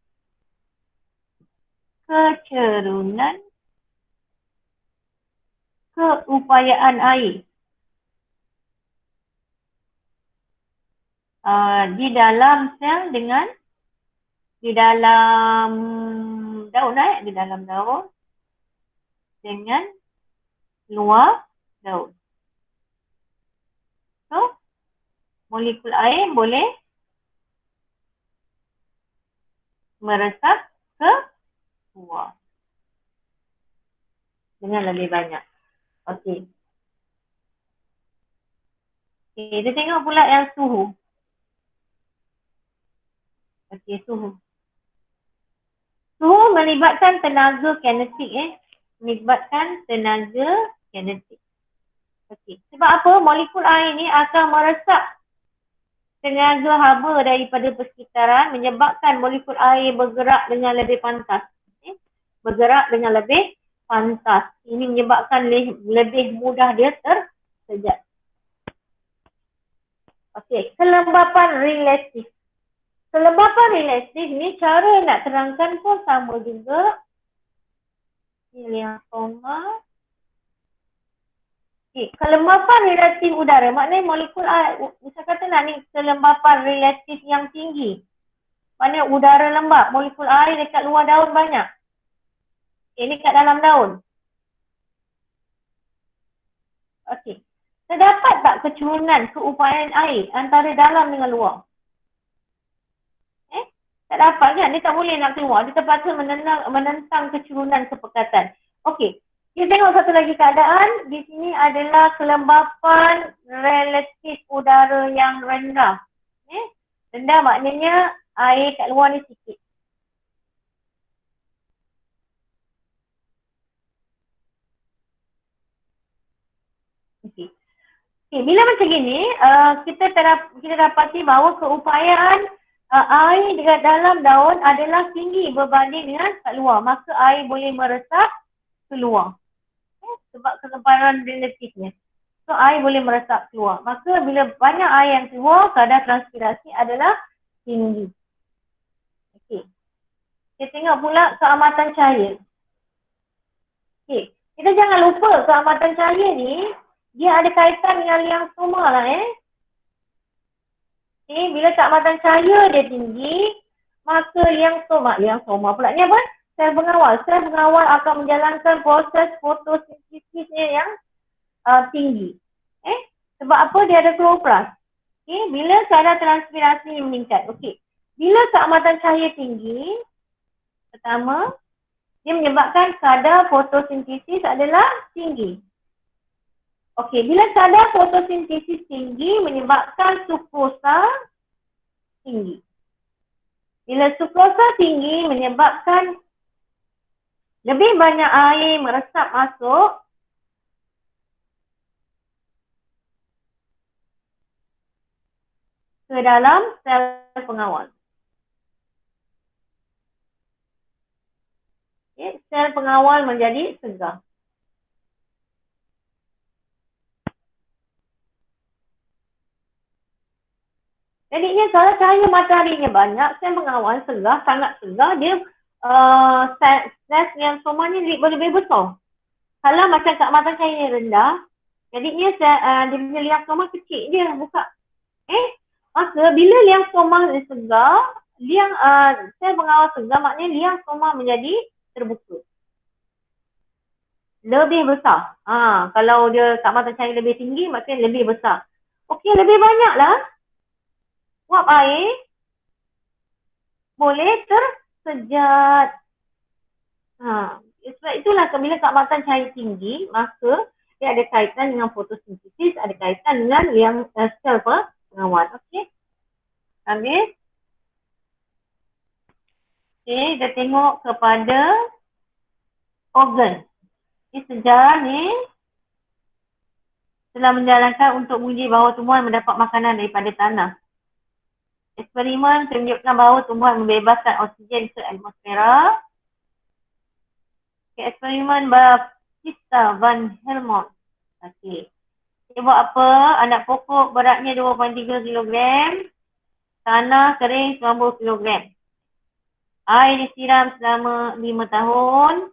kecurunan keupayaan air. Di dalam sel dengan di dalam daun di dalam daun dengan luar daun. So, molekul air boleh meresap ke luar dengan lebih banyak. Okey. Kita tengok pula yang suhu. Okey, suhu. Suhu melibatkan tenaga kinetik. Melibatkan tenaga kinetik. Okey. Sebab apa? Molekul air ni akan meresap tenaga haba daripada persekitaran menyebabkan molekul air bergerak dengan lebih pantas. Bergerak dengan lebih pantas. Ini menyebabkan lebih mudah dia tersejat. Okey, kelembapan relatif. Kelembapan relatif ni cara nak terangkan pun sama juga. Liang stoma. Okay. Kelembapan relatif udara. Maknanya molekul air, bisa kata nak ni kelembapan relatif yang tinggi. Maknanya udara lembap. Molekul air dekat luar daun banyak. Ini kat dalam daun. Okey. Terdapat tak kecurunan keupayaan air antara dalam dengan luar? Tak dapat kan? Dia tak boleh nak keluar. Dia terpaksa menentang kecurunan kepekatan. Okey. Kita tengok satu lagi keadaan. Di sini adalah kelembapan relatif udara yang rendah. Rendah maknanya air kat luar ni sikit. Okey. Bila macam gini, kita dapati bahawa keupayaan air dekat dalam daun adalah tinggi berbanding dengan kat luar. Maka air boleh meresap keluar. Sebab kelembapan relatifnya. So air boleh meresap keluar. Maka bila banyak air yang keluar, kadar transpirasi adalah tinggi. Okey. Kita tengok pula keamatan cahaya. Okey. Kita jangan lupa keamatan cahaya ni, dia ada kaitan dengan liang stoma lah Okay, bila keamatan cahaya dia tinggi, maka liang stoma pula ni apa? Sel pengawal akan menjalankan proses fotosintesisnya yang tinggi. Sebab apa? Dia ada kloroplas. Okay, bila kadar transpirasi meningkat. Okay, bila keamatan cahaya tinggi, pertama, dia menyebabkan kadar fotosintesis adalah tinggi. Okey, bila kadar fotosintesis tinggi menyebabkan sukrosa tinggi. Bila sukrosa tinggi menyebabkan lebih banyak air meresap masuk ke dalam sel pengawal. Okay, sel pengawal menjadi segar. Jadinya kalau cahaya mataharinya banyak, sel pengawal segar, sangat segar, dia sel yang stoma ni lebih besar. Kalau macam keamatan cahaya rendah, jadinya dia punya liang stoma kecil je buka. Maka bila liang stoma segar, sel pengawal segar, maknanya liang stoma menjadi terbuka. Lebih besar. Kalau dia keamatan cahaya lebih tinggi, maknanya lebih besar. Okey, lebih banyaklah uap air boleh tersejat. Sebab itulah bila keamatan cahaya tinggi, maka dia ada kaitan dengan fotosintesis, ada kaitan dengan liang sel pengawal. Okey. Habis. Okey, kita tengok kepada organ. Sejarah ni telah menjalankan untuk menguji bahawa tumbuhan mendapat makanan daripada tanah. Eksperimen menunjukkan bahawa tumbuhan membebaskan oksigen ke atmosfera. Eksperimen Baptista van Helmont. Okey. Dia buat apa? Anak pokok beratnya 2.3 kg. Tanah kering 90 kg. Air disiram selama 5 tahun.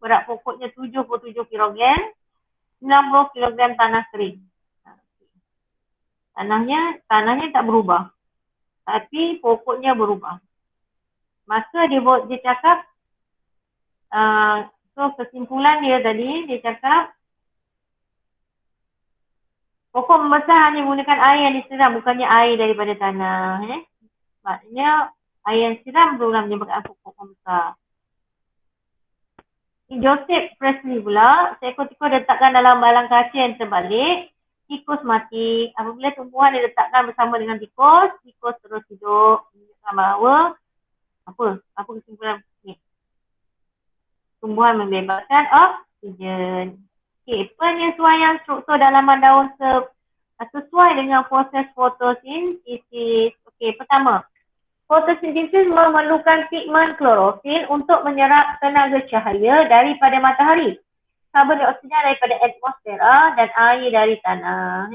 Berat pokoknya 77 kg. 90 kg tanah kering. Tanahnya tak berubah. Tapi pokoknya berubah. Maka dia cakap, so kesimpulan dia tadi, dia cakap, pokok membesar hanya menggunakan air yang disiram, bukannya air daripada tanah. Maknanya air yang disiram berulang menyebabkan pokok membesar. Joseph Presley pula, seekor tikus diletakkan dalam balang kaca yang terbalik. Tikus mati. Apabila tumbuhan diletakkan bersama dengan tikus terus hidup. Menunjukkan bahawa apa kesimpulan ni? Tumbuhan membebaskan oksigen. Okey, penyesuaian struktur dalaman daun sesuai dengan proses fotosintesis. Okey, pertama, fotosintesis memerlukan pigmen klorofil untuk menyerap tenaga cahaya daripada matahari, karbon dioksida daripada atmosfera dan air dari tanah.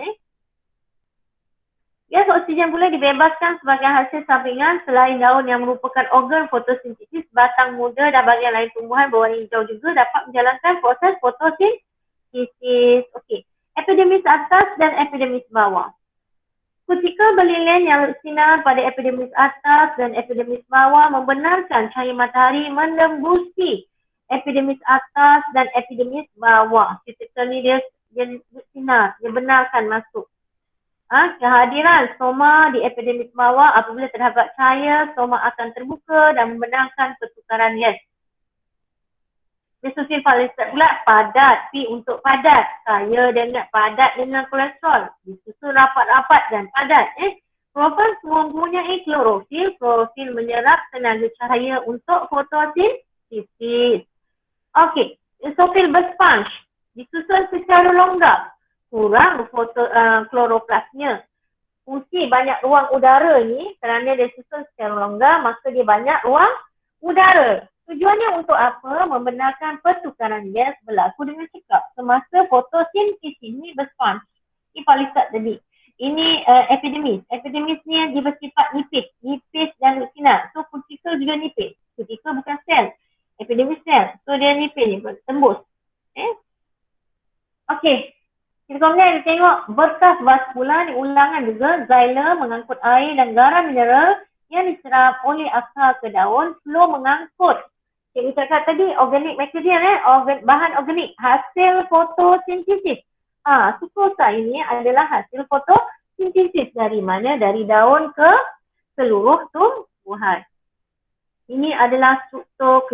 Gas oksigen pula dibebaskan sebagai hasil sampingan selain daun yang merupakan organ fotosintesis, batang muda dan bahagian lain tumbuhan berwarna hijau juga dapat menjalankan proses fotosintesis. Okey, epidermis atas dan epidermis bawah. Kutikel berlilin yang bersinar pada epidermis atas dan epidermis bawah membenarkan cahaya matahari menembusi epidermis atas dan epidermis bawah. Kutikel ni dia bersinar, dia benarkan masuk. Kehadiran stoma di epidermis bawah apabila terdapat cahaya, stoma akan terbuka dan membenarkan pertukaran gas. Disulfid falinsat pula padat, P untuk padat. Saya dengan padat dengan kolesterol. Disusun rapat-rapat dan padat. Klorofil mempunyai klorofil. Klorofil menyerap tenaga cahaya untuk fotosintesis. Okey, disulfid bersponge. Disusun secara longgar. Kurang kloroplasnya. Fungsi banyak ruang udara ni, kerana dia susun secara longgar, maka dia banyak ruang udara. Tujuannya untuk apa? Membenarkan pertukaran gas berlaku dengan cekap semasa fotosintesis ni bersponge. Ini falinsat tadi. Ini epidermis. Epidermis ni dia bersifat nipis dan bersinar. So kutikel juga nipis. Kutikel bukan sel. Epidermis sel. So dia nipis ni, tembus. Okey. Kita kemudian tengok berkas vaskular ni ulangan juga. Xylem mengangkut air dan garam mineral yang diserap oleh akar ke daun. Flow mengangkut. Cikgu cakap tadi organic material bahan organik hasil fotosintesis. Sukrosa ini adalah hasil fotosintesis dari mana? Dari daun ke seluruh tumbuhan. Ini adalah struktur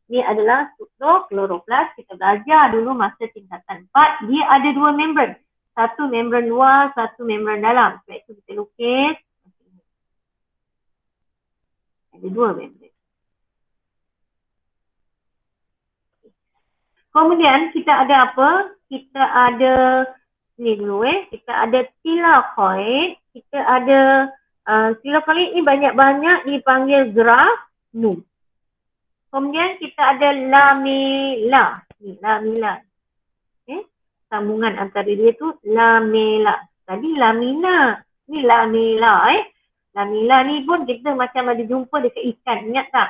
Ini adalah struktur. Kita belajar dulu masa tingkatan 4. Dia ada dua membran. Satu membran luar, satu membran dalam. Sebab itu kita lukis. Ada dua membran. Kemudian kita ada apa? Kita ada ni dulu kita ada thylakoid. Kita ada thylakoid ni banyak-banyak dipanggil granum. Kemudian kita ada lamella. Ni lamella. Sambungan antara dia tu lamella. Tadi lamina. Ni lamella Lamella ni pun kita macam ada jumpa dekat ikan. Ingat tak?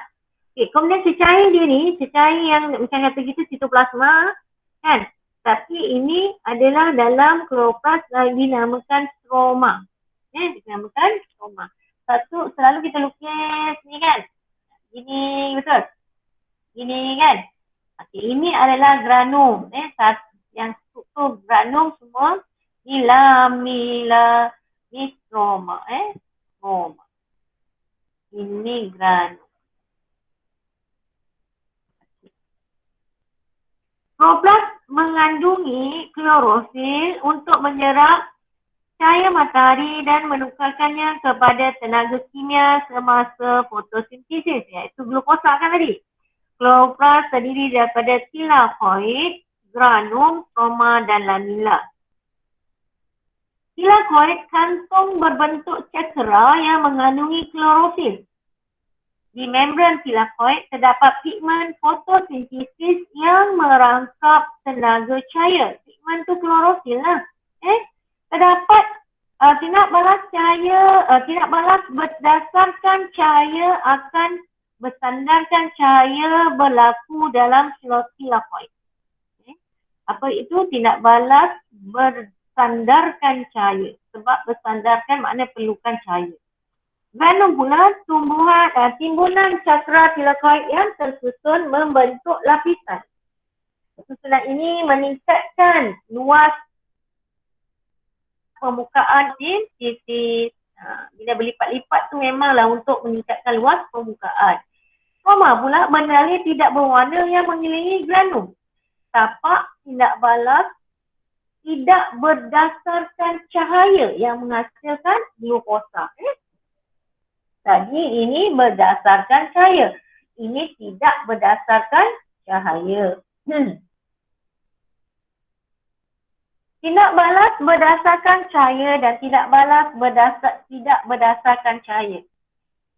Kemudian cecair dia ni, cecair yang macam kata kita sitoplasma kan. Tapi ini adalah dalam kloroplas dinamakan stroma. Dinamakan stroma. Satu selalu kita lukis ni kan. Ini betul. Ini kan. Ini adalah granum. Yang struktur granum semua ni lamella, ni stroma. Stroma. Ini granum. Kloroplas mengandungi klorofil untuk menyerap cahaya matahari dan menukarkannya kepada tenaga kimia semasa fotosintesis, iaitu glukosa kan tadi. Kloroplas terdiri daripada thylakoid, granum, stroma dan lamella. Thylakoid kantung berbentuk cakera yang mengandungi klorofil. Di membran thylakoid terdapat pigmen fotosintesis yang merangkap tenaga cahaya. Pigmen tu klorofil lah. Terdapat tindak balas berdasarkan cahaya akan bersandarkan cahaya berlaku dalam thylakoid. Apa itu tindak balas bersandarkan cahaya? Sebab bersandarkan makna perlukan cahaya. Granum pula timbunan cakra thylakoid yang tersusun membentuk lapisan. Susunan ini meningkatkan luas permukaan sintesis. Bila berlipat-lipat tu memanglah untuk meningkatkan luas permukaan. Stroma pula benda tidak berwarna yang mengelilingi granum. Tapak tindak balas tidak berdasarkan cahaya yang menghasilkan glukosa. Tadi ini berdasarkan cahaya. Ini tidak berdasarkan cahaya. Tindak balas berdasarkan cahaya dan tindak balas tidak berdasarkan cahaya.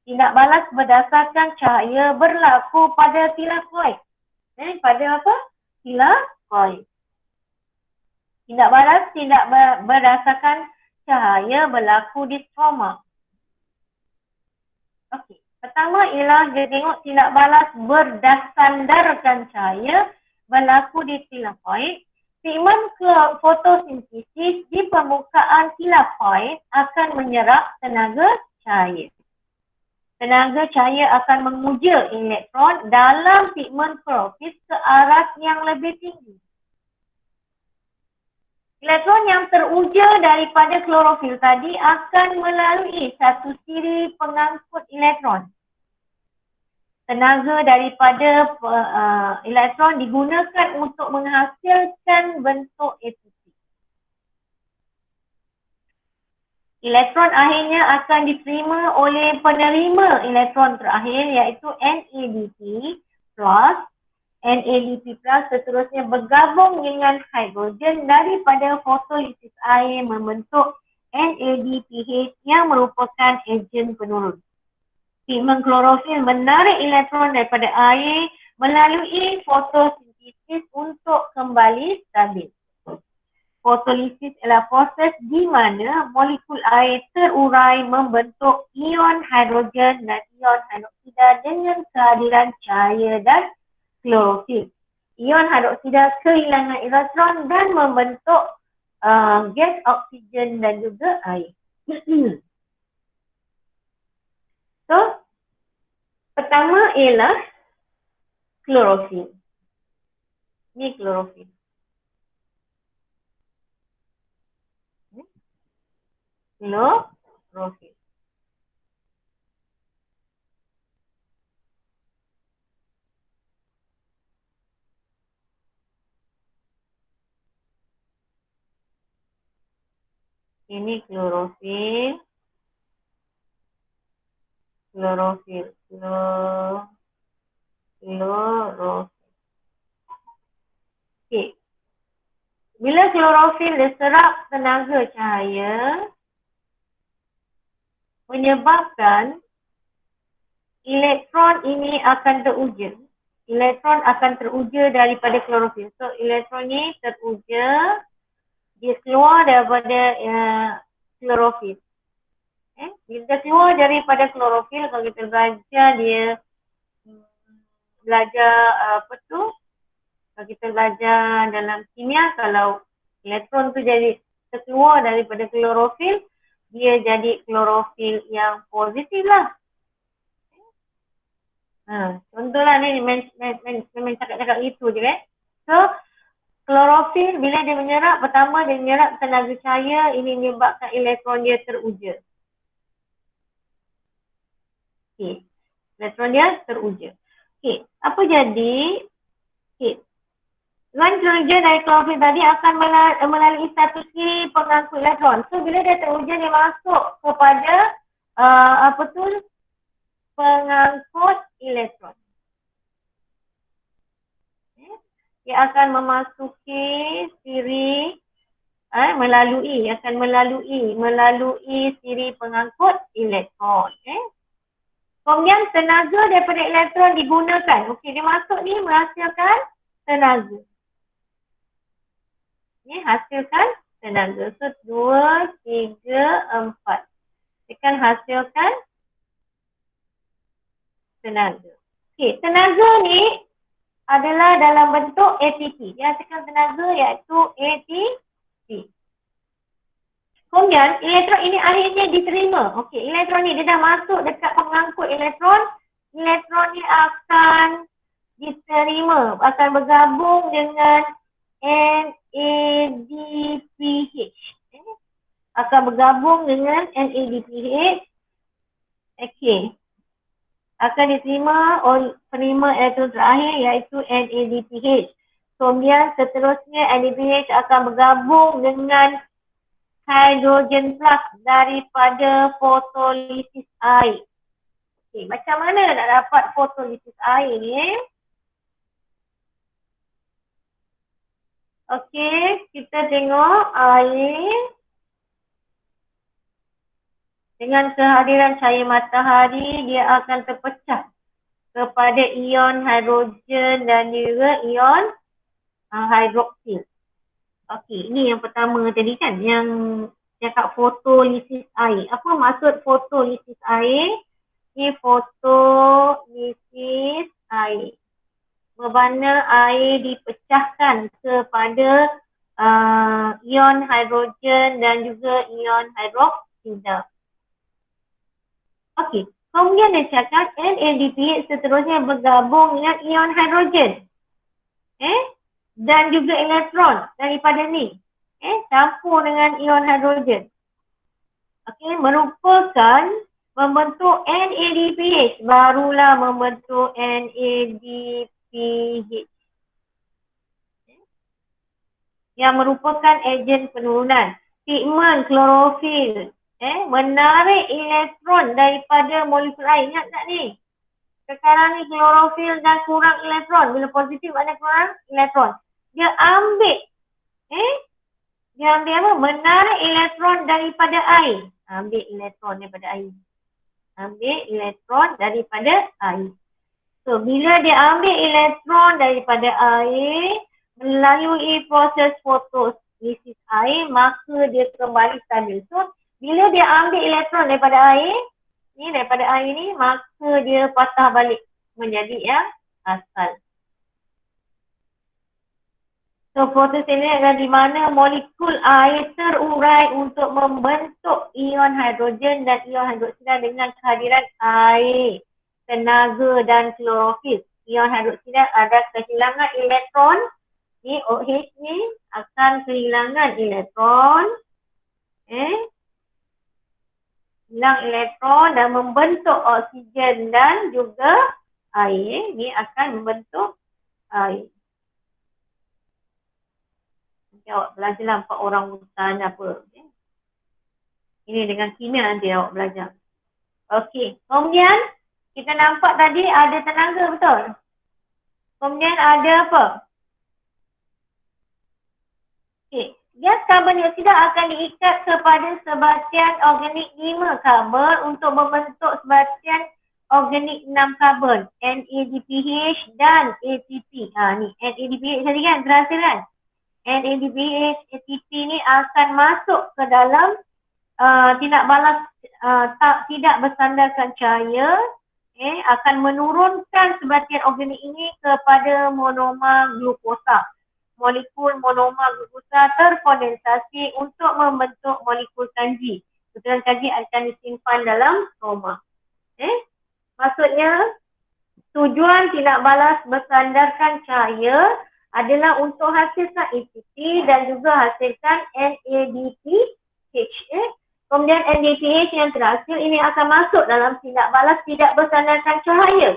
Tindak balas berdasarkan cahaya berlaku pada thylakoid. Pada apa? Thylakoid. Tindak balas tidak berdasarkan cahaya berlaku di stroma. Okey. Pertama ialah dia tengok tindak balas berdasarkan cahaya berlaku di thylakoid. Pigmen fotosintesis di permukaan thylakoid akan menyerap tenaga cahaya. Tenaga cahaya akan menguja elektron dalam pigmen klorofil ke arah yang lebih tinggi. Elektron yang teruja daripada klorofil tadi akan melalui satu siri pengangkut elektron. Tenaga daripada elektron digunakan untuk menghasilkan bentuk ATP. Elektron akhirnya akan diterima oleh penerima elektron terakhir iaitu NADP plus. NADP plus seterusnya bergabung dengan hidrogen daripada fotolisis air membentuk NADPH yang merupakan ejen penurun. Pigmen klorofil menarik elektron daripada air melalui fotosintesis untuk kembali stabil. Fotolisis adalah proses di mana molekul air terurai membentuk ion hidrogen dan ion hidroksida dengan kehadiran cahaya dan klorofil. ion hidroksida kehilangan elektron dan membentuk gas oksigen dan juga air. So, pertama ialah klorofil. Ini klorofil. Klorofil. Ini klorofil. Klorofil. Okey. Bila klorofil diserap tenaga cahaya, menyebabkan elektron ini akan teruja. Elektron akan teruja daripada klorofil. So, elektron ni teruja, dia keluar daripada klorofil. Bila dia keluar daripada klorofil, kalau kita belajar dia belajar kalau kita belajar dalam kimia, kalau elektron tu jadi terkeluar daripada klorofil, dia jadi klorofil yang positif lah. Contohlah ni memang cakap-cakap itu je kan. So, klorofil bila dia menyerap, pertama dia menyerap tenaga cahaya, ini menyebabkan elektron dia teruja. Okey, elektron dia teruja. Okey, apa jadi? Okey, ion hidrogen dari klorofil tadi akan melalui satu siri pengangkut elektron. So, bila dia teruja, dia masuk kepada pengangkut elektron. Dia akan memasuki siri melalui siri pengangkut elektron. Kemudian tenaga daripada elektron digunakan. Okey, dia masuk ni menghasilkan tenaga. Ni hasilkan tenaga. So 2, 3, 4. Dia akan hasilkan tenaga. Okey, tenaga ni adalah dalam bentuk ATP. Dia hasilkan tenaga iaitu ATP. Kemudian elektron ini akhirnya diterima. Okey, elektron ni dia dah masuk dekat pengangkut elektron. Elektron ni akan diterima, akan bergabung dengan NADPH. Akan bergabung dengan NADPH. Okey. Akan diterima oleh penerima elektron terakhir iaitu NADPH. Kemudian seterusnya NADPH akan bergabung dengan hidrogen plus daripada fotolisis air. Okey, macam mana nak dapat fotolisis air ni? Okey, kita tengok air. Dengan kehadiran cahaya matahari, dia akan terpecah kepada ion hidrogen dan juga ion hidroksil. Okey, ini yang pertama tadi kan, yang cakap fotolisis air. Apa maksud fotolisis air? Ini fotolisis air. Bermakna air dipecahkan kepada ion hidrogen dan juga ion hidroksida. Okey, kemudian dia cakap NADPH seterusnya bergabung dengan ion hidrogen. Dan juga elektron daripada ni. Campur dengan ion hidrogen. Okey, merupakan membentuk NADPH. Barulah membentuk NADPH. Yang merupakan ejen penurunan. Pigmen klorofil. Menarik elektron daripada molekul air. Ingat tak ni? Sekarang ni klorofil dah kurang elektron. Bila positif ada kurang elektron. Dia ambil. Dia ambil apa? Menarik elektron daripada air. Ambil elektron daripada air. Ambil elektron daripada air. So, bila dia ambil elektron daripada air, melalui proses fotolisis air, maka dia kembali stabil. So, bila dia ambil elektron daripada air ni, maka dia patah balik menjadi yang asal. So fotosintesis adalah di mana molekul air terurai untuk membentuk ion hidrogen dan ion hidroksida dengan kehadiran air, tenaga dan klorofil. Ion hidroksida ada kehilangan elektron, ni OH ni akan kehilangan elektron, hilang elektron dan membentuk oksigen dan juga air. Ni akan membentuk air. Awak belajarlah 4 orang hutan apa. Ini dengan kimia nanti awak belajar. Okey. Kemudian kita nampak tadi ada tenaga, betul? Kemudian ada apa? Okey. Gas karbon dioksida akan diikat kepada sebatian organik 5 karbon untuk membentuk sebatian organik 6 karbon. NADPH dan ATP. Ni NADPH tadi kan terasa kan? NADPH, ATP ni akan masuk ke dalam tindak balas tidak bersandarkan cahaya, akan menurunkan sebatian organik ini kepada monomer glukosa. Molekul monomer glukosa terkondensasi untuk membentuk molekul kanji. Kemudian kanji akan disimpan dalam soma. Maksudnya tujuan tindak balas bersandarkan cahaya adalah untuk hasilkan ATP dan juga hasilkan NADPH. Kemudian NADPH yang terhasil ini akan masuk dalam tindak balas tidak bersandarkan cahaya.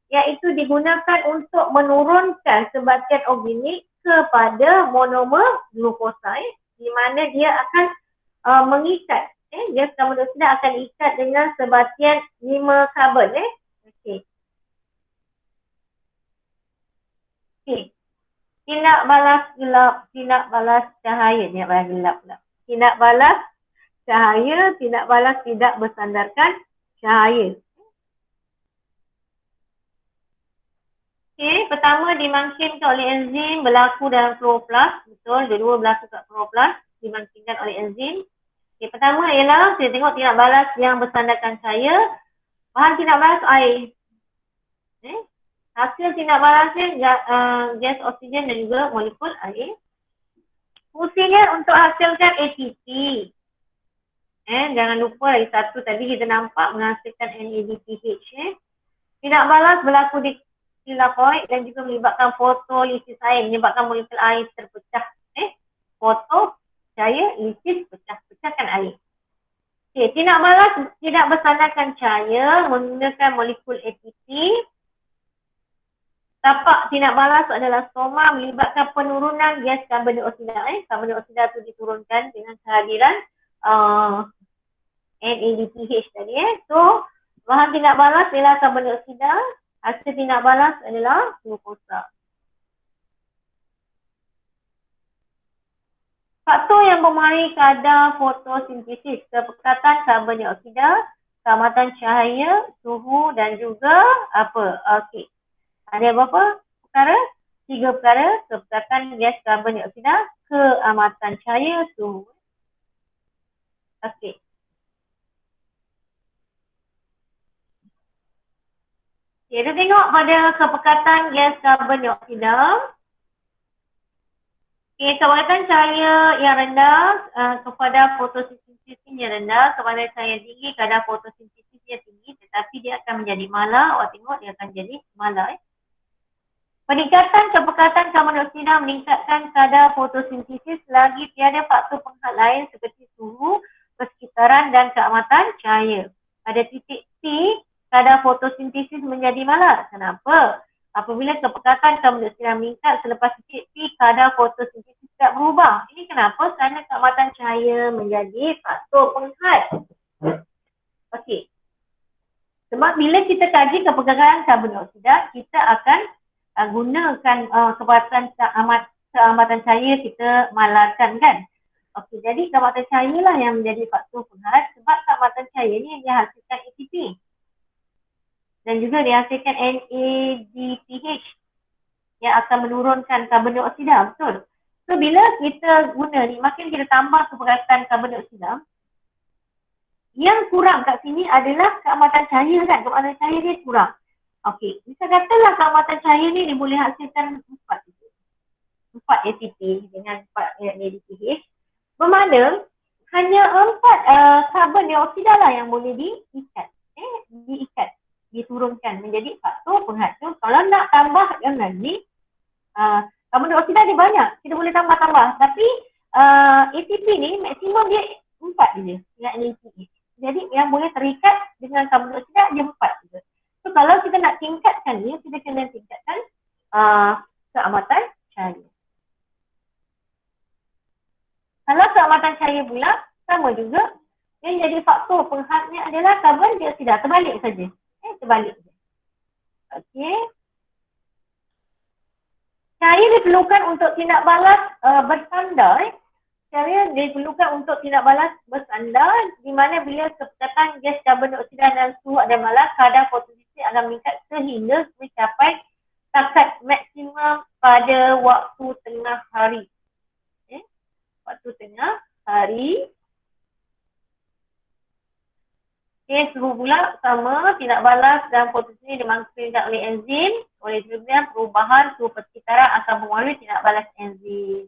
Iaitu digunakan untuk menurunkan sebatian organik kepada monomer glukosa. Di mana dia akan mengikat. Gas karbon dioksida akan ikat dengan sebatian 5 karbon. Okey. Tindak balas gelap, tindak balas cahaya. Tindak balas gelap pula. Tindak balas cahaya, tindak balas tidak bersandarkan cahaya. Okey, pertama dimangkinkan oleh enzim berlaku dalam kloroplast. Betul, kedua berlaku kat kloroplast, dimangkinkan oleh enzim. Okey, pertama ialah kita tengok tindak balas yang bersandarkan cahaya. Bahan tindak balas air. Hasil tindak balasnya gas oksigen dan juga molekul air. Fungsinya untuk hasilkan ATP. Jangan lupa lagi satu tadi kita nampak menghasilkan NADPH. Tindak balas berlaku di tilakoid dan juga melibatkan fotolisis air, menyebabkan molekul air terpecah. Foto, cahaya, lisis, pecahkan air. Okay, tindak balas tidak bersandarkan cahaya menggunakan molekul ATP. Tapak tindak balas adalah soma melibatkan penurunan gas karbon dioksida. Karbon dioksida itu diturunkan dengan kehadiran NADPH tadi. So, bahan tindak balas ialah karbon dioksida. Hasil tindak balas adalah glukosa. Faktor yang mempengaruhi kadar fotosintesis, kepekatan karbon dioksida, keamatan cahaya, suhu dan juga apa? Okey. Ada berapa perkara? 3 perkara. Kepekatan gas karbon dioksida, keamatan cahaya, suhu. Okey. Kita tengok pada kepekatan gas karbon dioksida. Kepekatan cahaya yang rendah kepada fotosintesis yang rendah, kepada cahaya tinggi kadar fotosintesis yang tinggi, tetapi dia akan menjadi malar. Awak tengok dia akan jadi malar. Peningkatan kepekatan karbon dioksida meningkatkan kadar fotosintesis selagi tiada faktor penghat lain seperti suhu, persekitaran dan keamatan cahaya. Pada titik T, kadar fotosintesis menjadi malar. Kenapa? Apabila kepekatan karbon dioksida meningkat selepas titik T, kadar fotosintesis tidak berubah. Ini kenapa? Kerana keamatan cahaya menjadi faktor penghat. Okey. Sebab bila kita kaji kepekatan karbon dioksida, kita akan gunakan kepekatan keamatan cahaya kita malarkan kan. Okey, jadi keamatan cahaya lah yang menjadi faktor penghat sebab keamatan cahaya ni dia hasilkan ATP. Dan juga dihasilkan NADPH yang akan menurunkan karbon dioksida, betul? So bila kita guna ni, makin kita tambah kepekatan karbon dioksida, yang kurang kat sini adalah keamatan cahaya kan, keamatan cahaya dia kurang. Okey, bisa katalah keamatan cahaya ni dia boleh hasilkan 4 itu. 4 ATP dengan 4 ADPH, bermakna hanya 4 karbon dioksida lah yang boleh diikat, diturunkan menjadi faktor penghat. So, kalau nak tambahkan lagi, karbon dioksida dia banyak, kita boleh tambah-tambah. Tapi ATP ni maksimum dia 4 je dengan NADPH. Jadi yang boleh terikat dengan karbon dioksida dia 4 je. So kalau kita nak tingkatkan dia, kita kena tingkatkan keamatan cahaya. Kalau keamatan cahaya pula, sama juga. Yang jadi faktor penghatnya adalah karbon dioksida. Terbalik saja. Terbalik saja. Okey. Cahaya diperlukan untuk tindak balas bersandar. Cahaya diperlukan untuk tindak balas bersandar, di mana bila kepekatan gas karbon dioksida dan suhu ada malas, kadar fotosintesis akan meningkat sehingga mencapai takat maksimum pada waktu tengah hari. Waktu tengah hari. Suhu pula sama, tindak balas dan fotosintesis dimaksudkan oleh enzim. Oleh sebabnya perubahan suhu persekitaran akan mempengaruhi tindak balas enzim.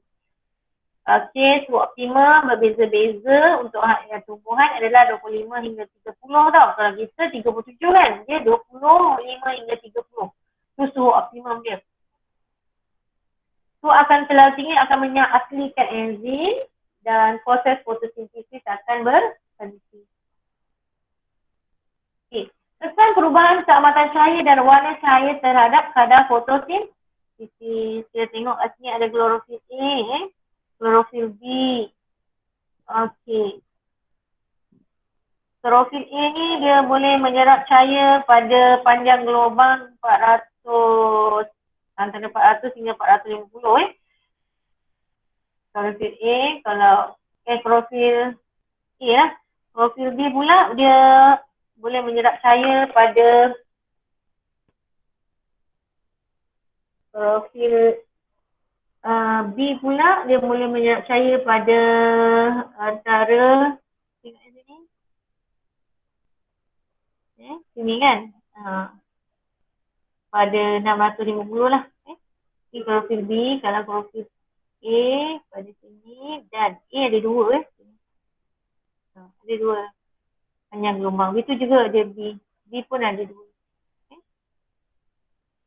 Okey, suhu optimum berbeza-beza untuk tumbuhan adalah 25 hingga 30 tau. Kalau kita 37 kan, dia 25 hingga 30. Itu suhu optimum dia. Suhu akan terlalu tinggi akan mengaslikan enzim dan proses fotosintesis akan berhenti. Okay. Kesan perubahan keamatan cahaya dan warna cahaya terhadap kadar fotosintesis. Kita tengok kat sini ada klorofil A, klorofil B. Okey. Klorofil A ni dia boleh menyerap cahaya pada panjang gelombang 400, antara 400 hingga 450. Klorofil A, kalau klorofil A lah. Klorofil B pula dia boleh menyerap cahaya pada klorofil B pula dia boleh menyerap cahaya pada antara sini kan, pada 650 lah. Ini klorofil B, kalau klorofil A pada sini, dan A ada 2 ada 2 panjang gelombang. Itu juga ada B. B pun ada 2.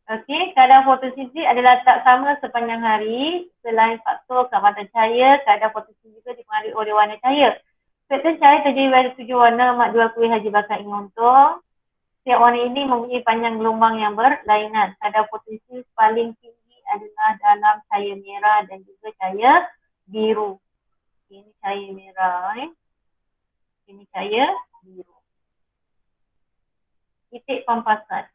Okey, kadar fotosintesis adalah tak sama sepanjang hari. Selain faktor keamatan cahaya, kadar fotosintesis juga dipengaruhi oleh warna cahaya. Spektrum cahaya terdiri dari 7 warna mak 2 kuih Haji Bakar Ingontong. Setiap warna ini mempunyai panjang gelombang yang berlainan. Kadar fotosintesis paling tinggi adalah dalam cahaya merah dan juga cahaya biru. Ini cahaya merah. Ini cahaya biru. Titik pampasan.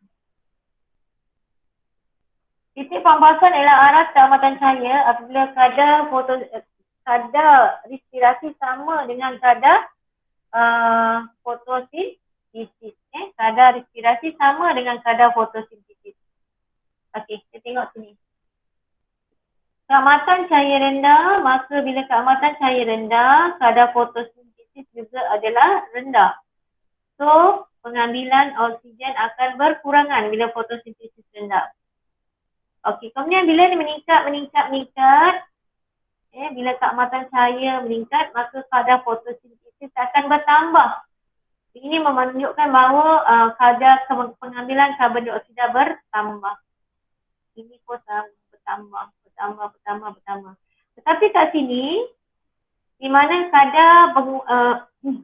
Titik pampasan adalah arah keamatan cahaya apabila kadar respirasi sama dengan kadar fotosintesis. Kadar respirasi sama dengan kadar fotosintesis. Okey, kita tengok sini. Keamatan cahaya rendah, maka bila keamatan cahaya rendah, kadar fotosintesis juga adalah rendah. So, pengambilan oksigen akan berkurangan bila fotosintesis rendah. Okey, kemudian bila dia meningkat, bila keamatan cahaya meningkat, maka kadar fotosintesis akan bertambah. Ini menunjukkan bahawa kadar pengambilan karbon dioksida bertambah. Ini pun bertambah. Tetapi kat sini, di mana kadar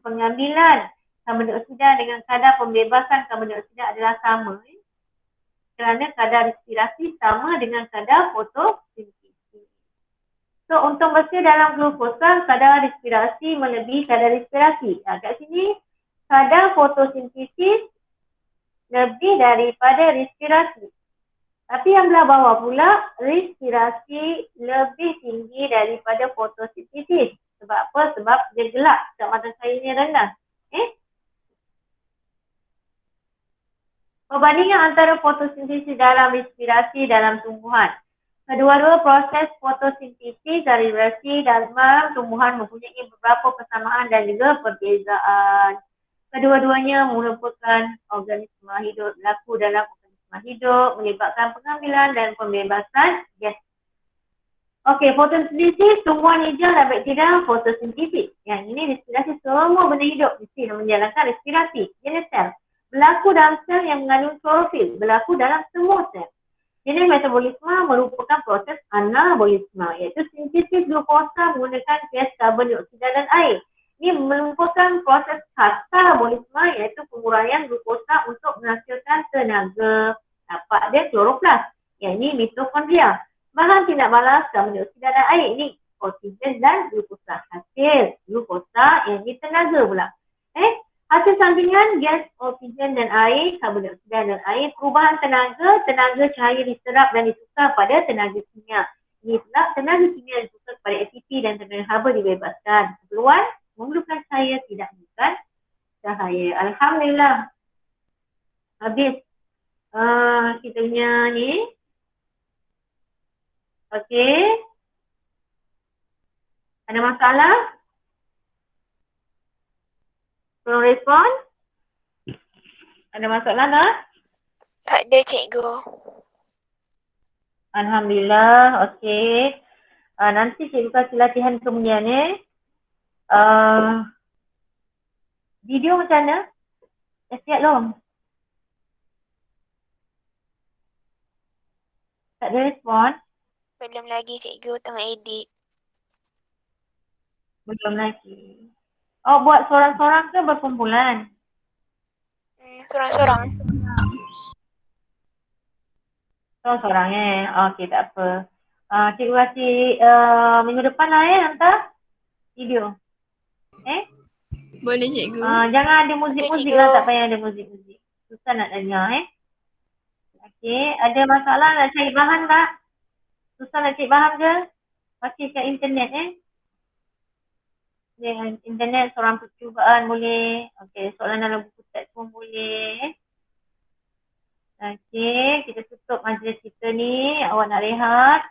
pengambilan karbon dioksida dengan kadar pembebasan karbon dioksida adalah sama, kerana kadar respirasi sama dengan kadar fotosintesis. So, untung bersih dalam glukosa, kadar respirasi melebihi kadar respirasi. Kat sini, kadar fotosintesis lebih daripada respirasi. Tapi yang belah bawah pula, respirasi lebih tinggi daripada fotosintesis. Sebab apa? Sebab dia gelap, keamatan cahayanya rendah. Perbandingan antara fotosintesis dalam respirasi dalam tumbuhan. Kedua-dua proses fotosintesis dan respirasi dalam tumbuhan mempunyai beberapa persamaan dan juga perbezaan. Kedua-duanya merupakan organisma hidup, berlaku dalam organisma hidup, menyebabkan pengambilan dan pembebasan gas. Okey, fotosintesis tumbuhan hijau dan bakteria fotosintesis. Yang ini respirasi, semua benda hidup mesti menjalankan respirasi. Jenis sel berlaku dalam sel yang mengandung klorofil, berlaku dalam semua sel. Jenis metabolisme merupakan proses anabolisme, iaitu sintesis glukosa menggunakan gas karbon dioksida dan air. Ini merupakan proses katabolisme, iaitu penguraian glukosa untuk menghasilkan tenaga. Dapat dia kloroplas, yang ini mitokondria. Bahan tindak balas karbon dioksida dan air, ini oksigen dan glukosa. Hasil glukosa, yang ini tenaga pula. Hasil sampingan gas, oksigen dan air, karbon dioksida dan air, perubahan tenaga cahaya diserap dan ditukar pada tenaga kimia. Ini pula tenaga kimia ditukar kepada ATP dan tenaga haba dibebaskan. Keperluan memerlukan cahaya, tidak memerlukan cahaya. Alhamdulillah. Habis kita punya ni. Okey. Ada masalah? Tolong respon. Ada masalah tak? Tak ada cikgu. Alhamdulillah. Okey. Nanti cikgu kasih latihan kemudian video macam mana? Dah siap belum? Tak ada respon? Belum lagi cikgu, tengah edit. Belum lagi. Oh, buat sorang-sorang ke berkumpulan? Sorang-sorang. Sorang-sorang Okey, tak apa. Cikgu kasih minggu depan lah hantar video. Boleh cikgu. Jangan ada muzik-muzik Okey, lah, cikgu. tak payah ada muzik-muzik. Susah nak dengar Okey, ada masalah nak cari bahan tak? Susah nak cari bahan ke? Pakai kat internet Dengan internet soalan percubaan boleh. Okey, soalan dalam buku teks pun boleh. Okey, kita tutup majlis kita ni. Awak nak rehat.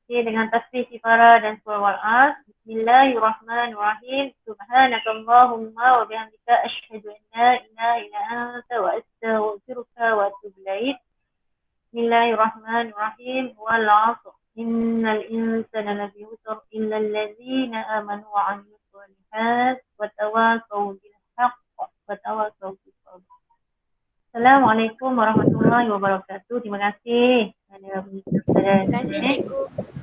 Okey, dengan tasbih kifara dan surah wal-as. Bismillahirrahmanirrahim. Subhanakallahumma wa bihamdika asyhadu an la ilaha illa anta wa astaghfiruka wa atubu ilaik. Bismillahirrahmanirrahim. Wal 'ashr. Innal insana lafi khusr illa allazina amanu wa 'amilus sholihat wa tawasaw bil haqq wa tawasaw bis sabr. Assalamualaikum warahmatullahi wabarakatuh. Terima kasih. Terima kasih cikgu.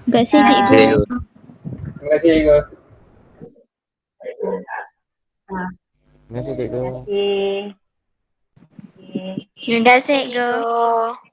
Terima kasih cikgu. Terima kasih cikgu. Terima kasih cikgu. Terima kasih. Terima kasih cikgu. Cikgu.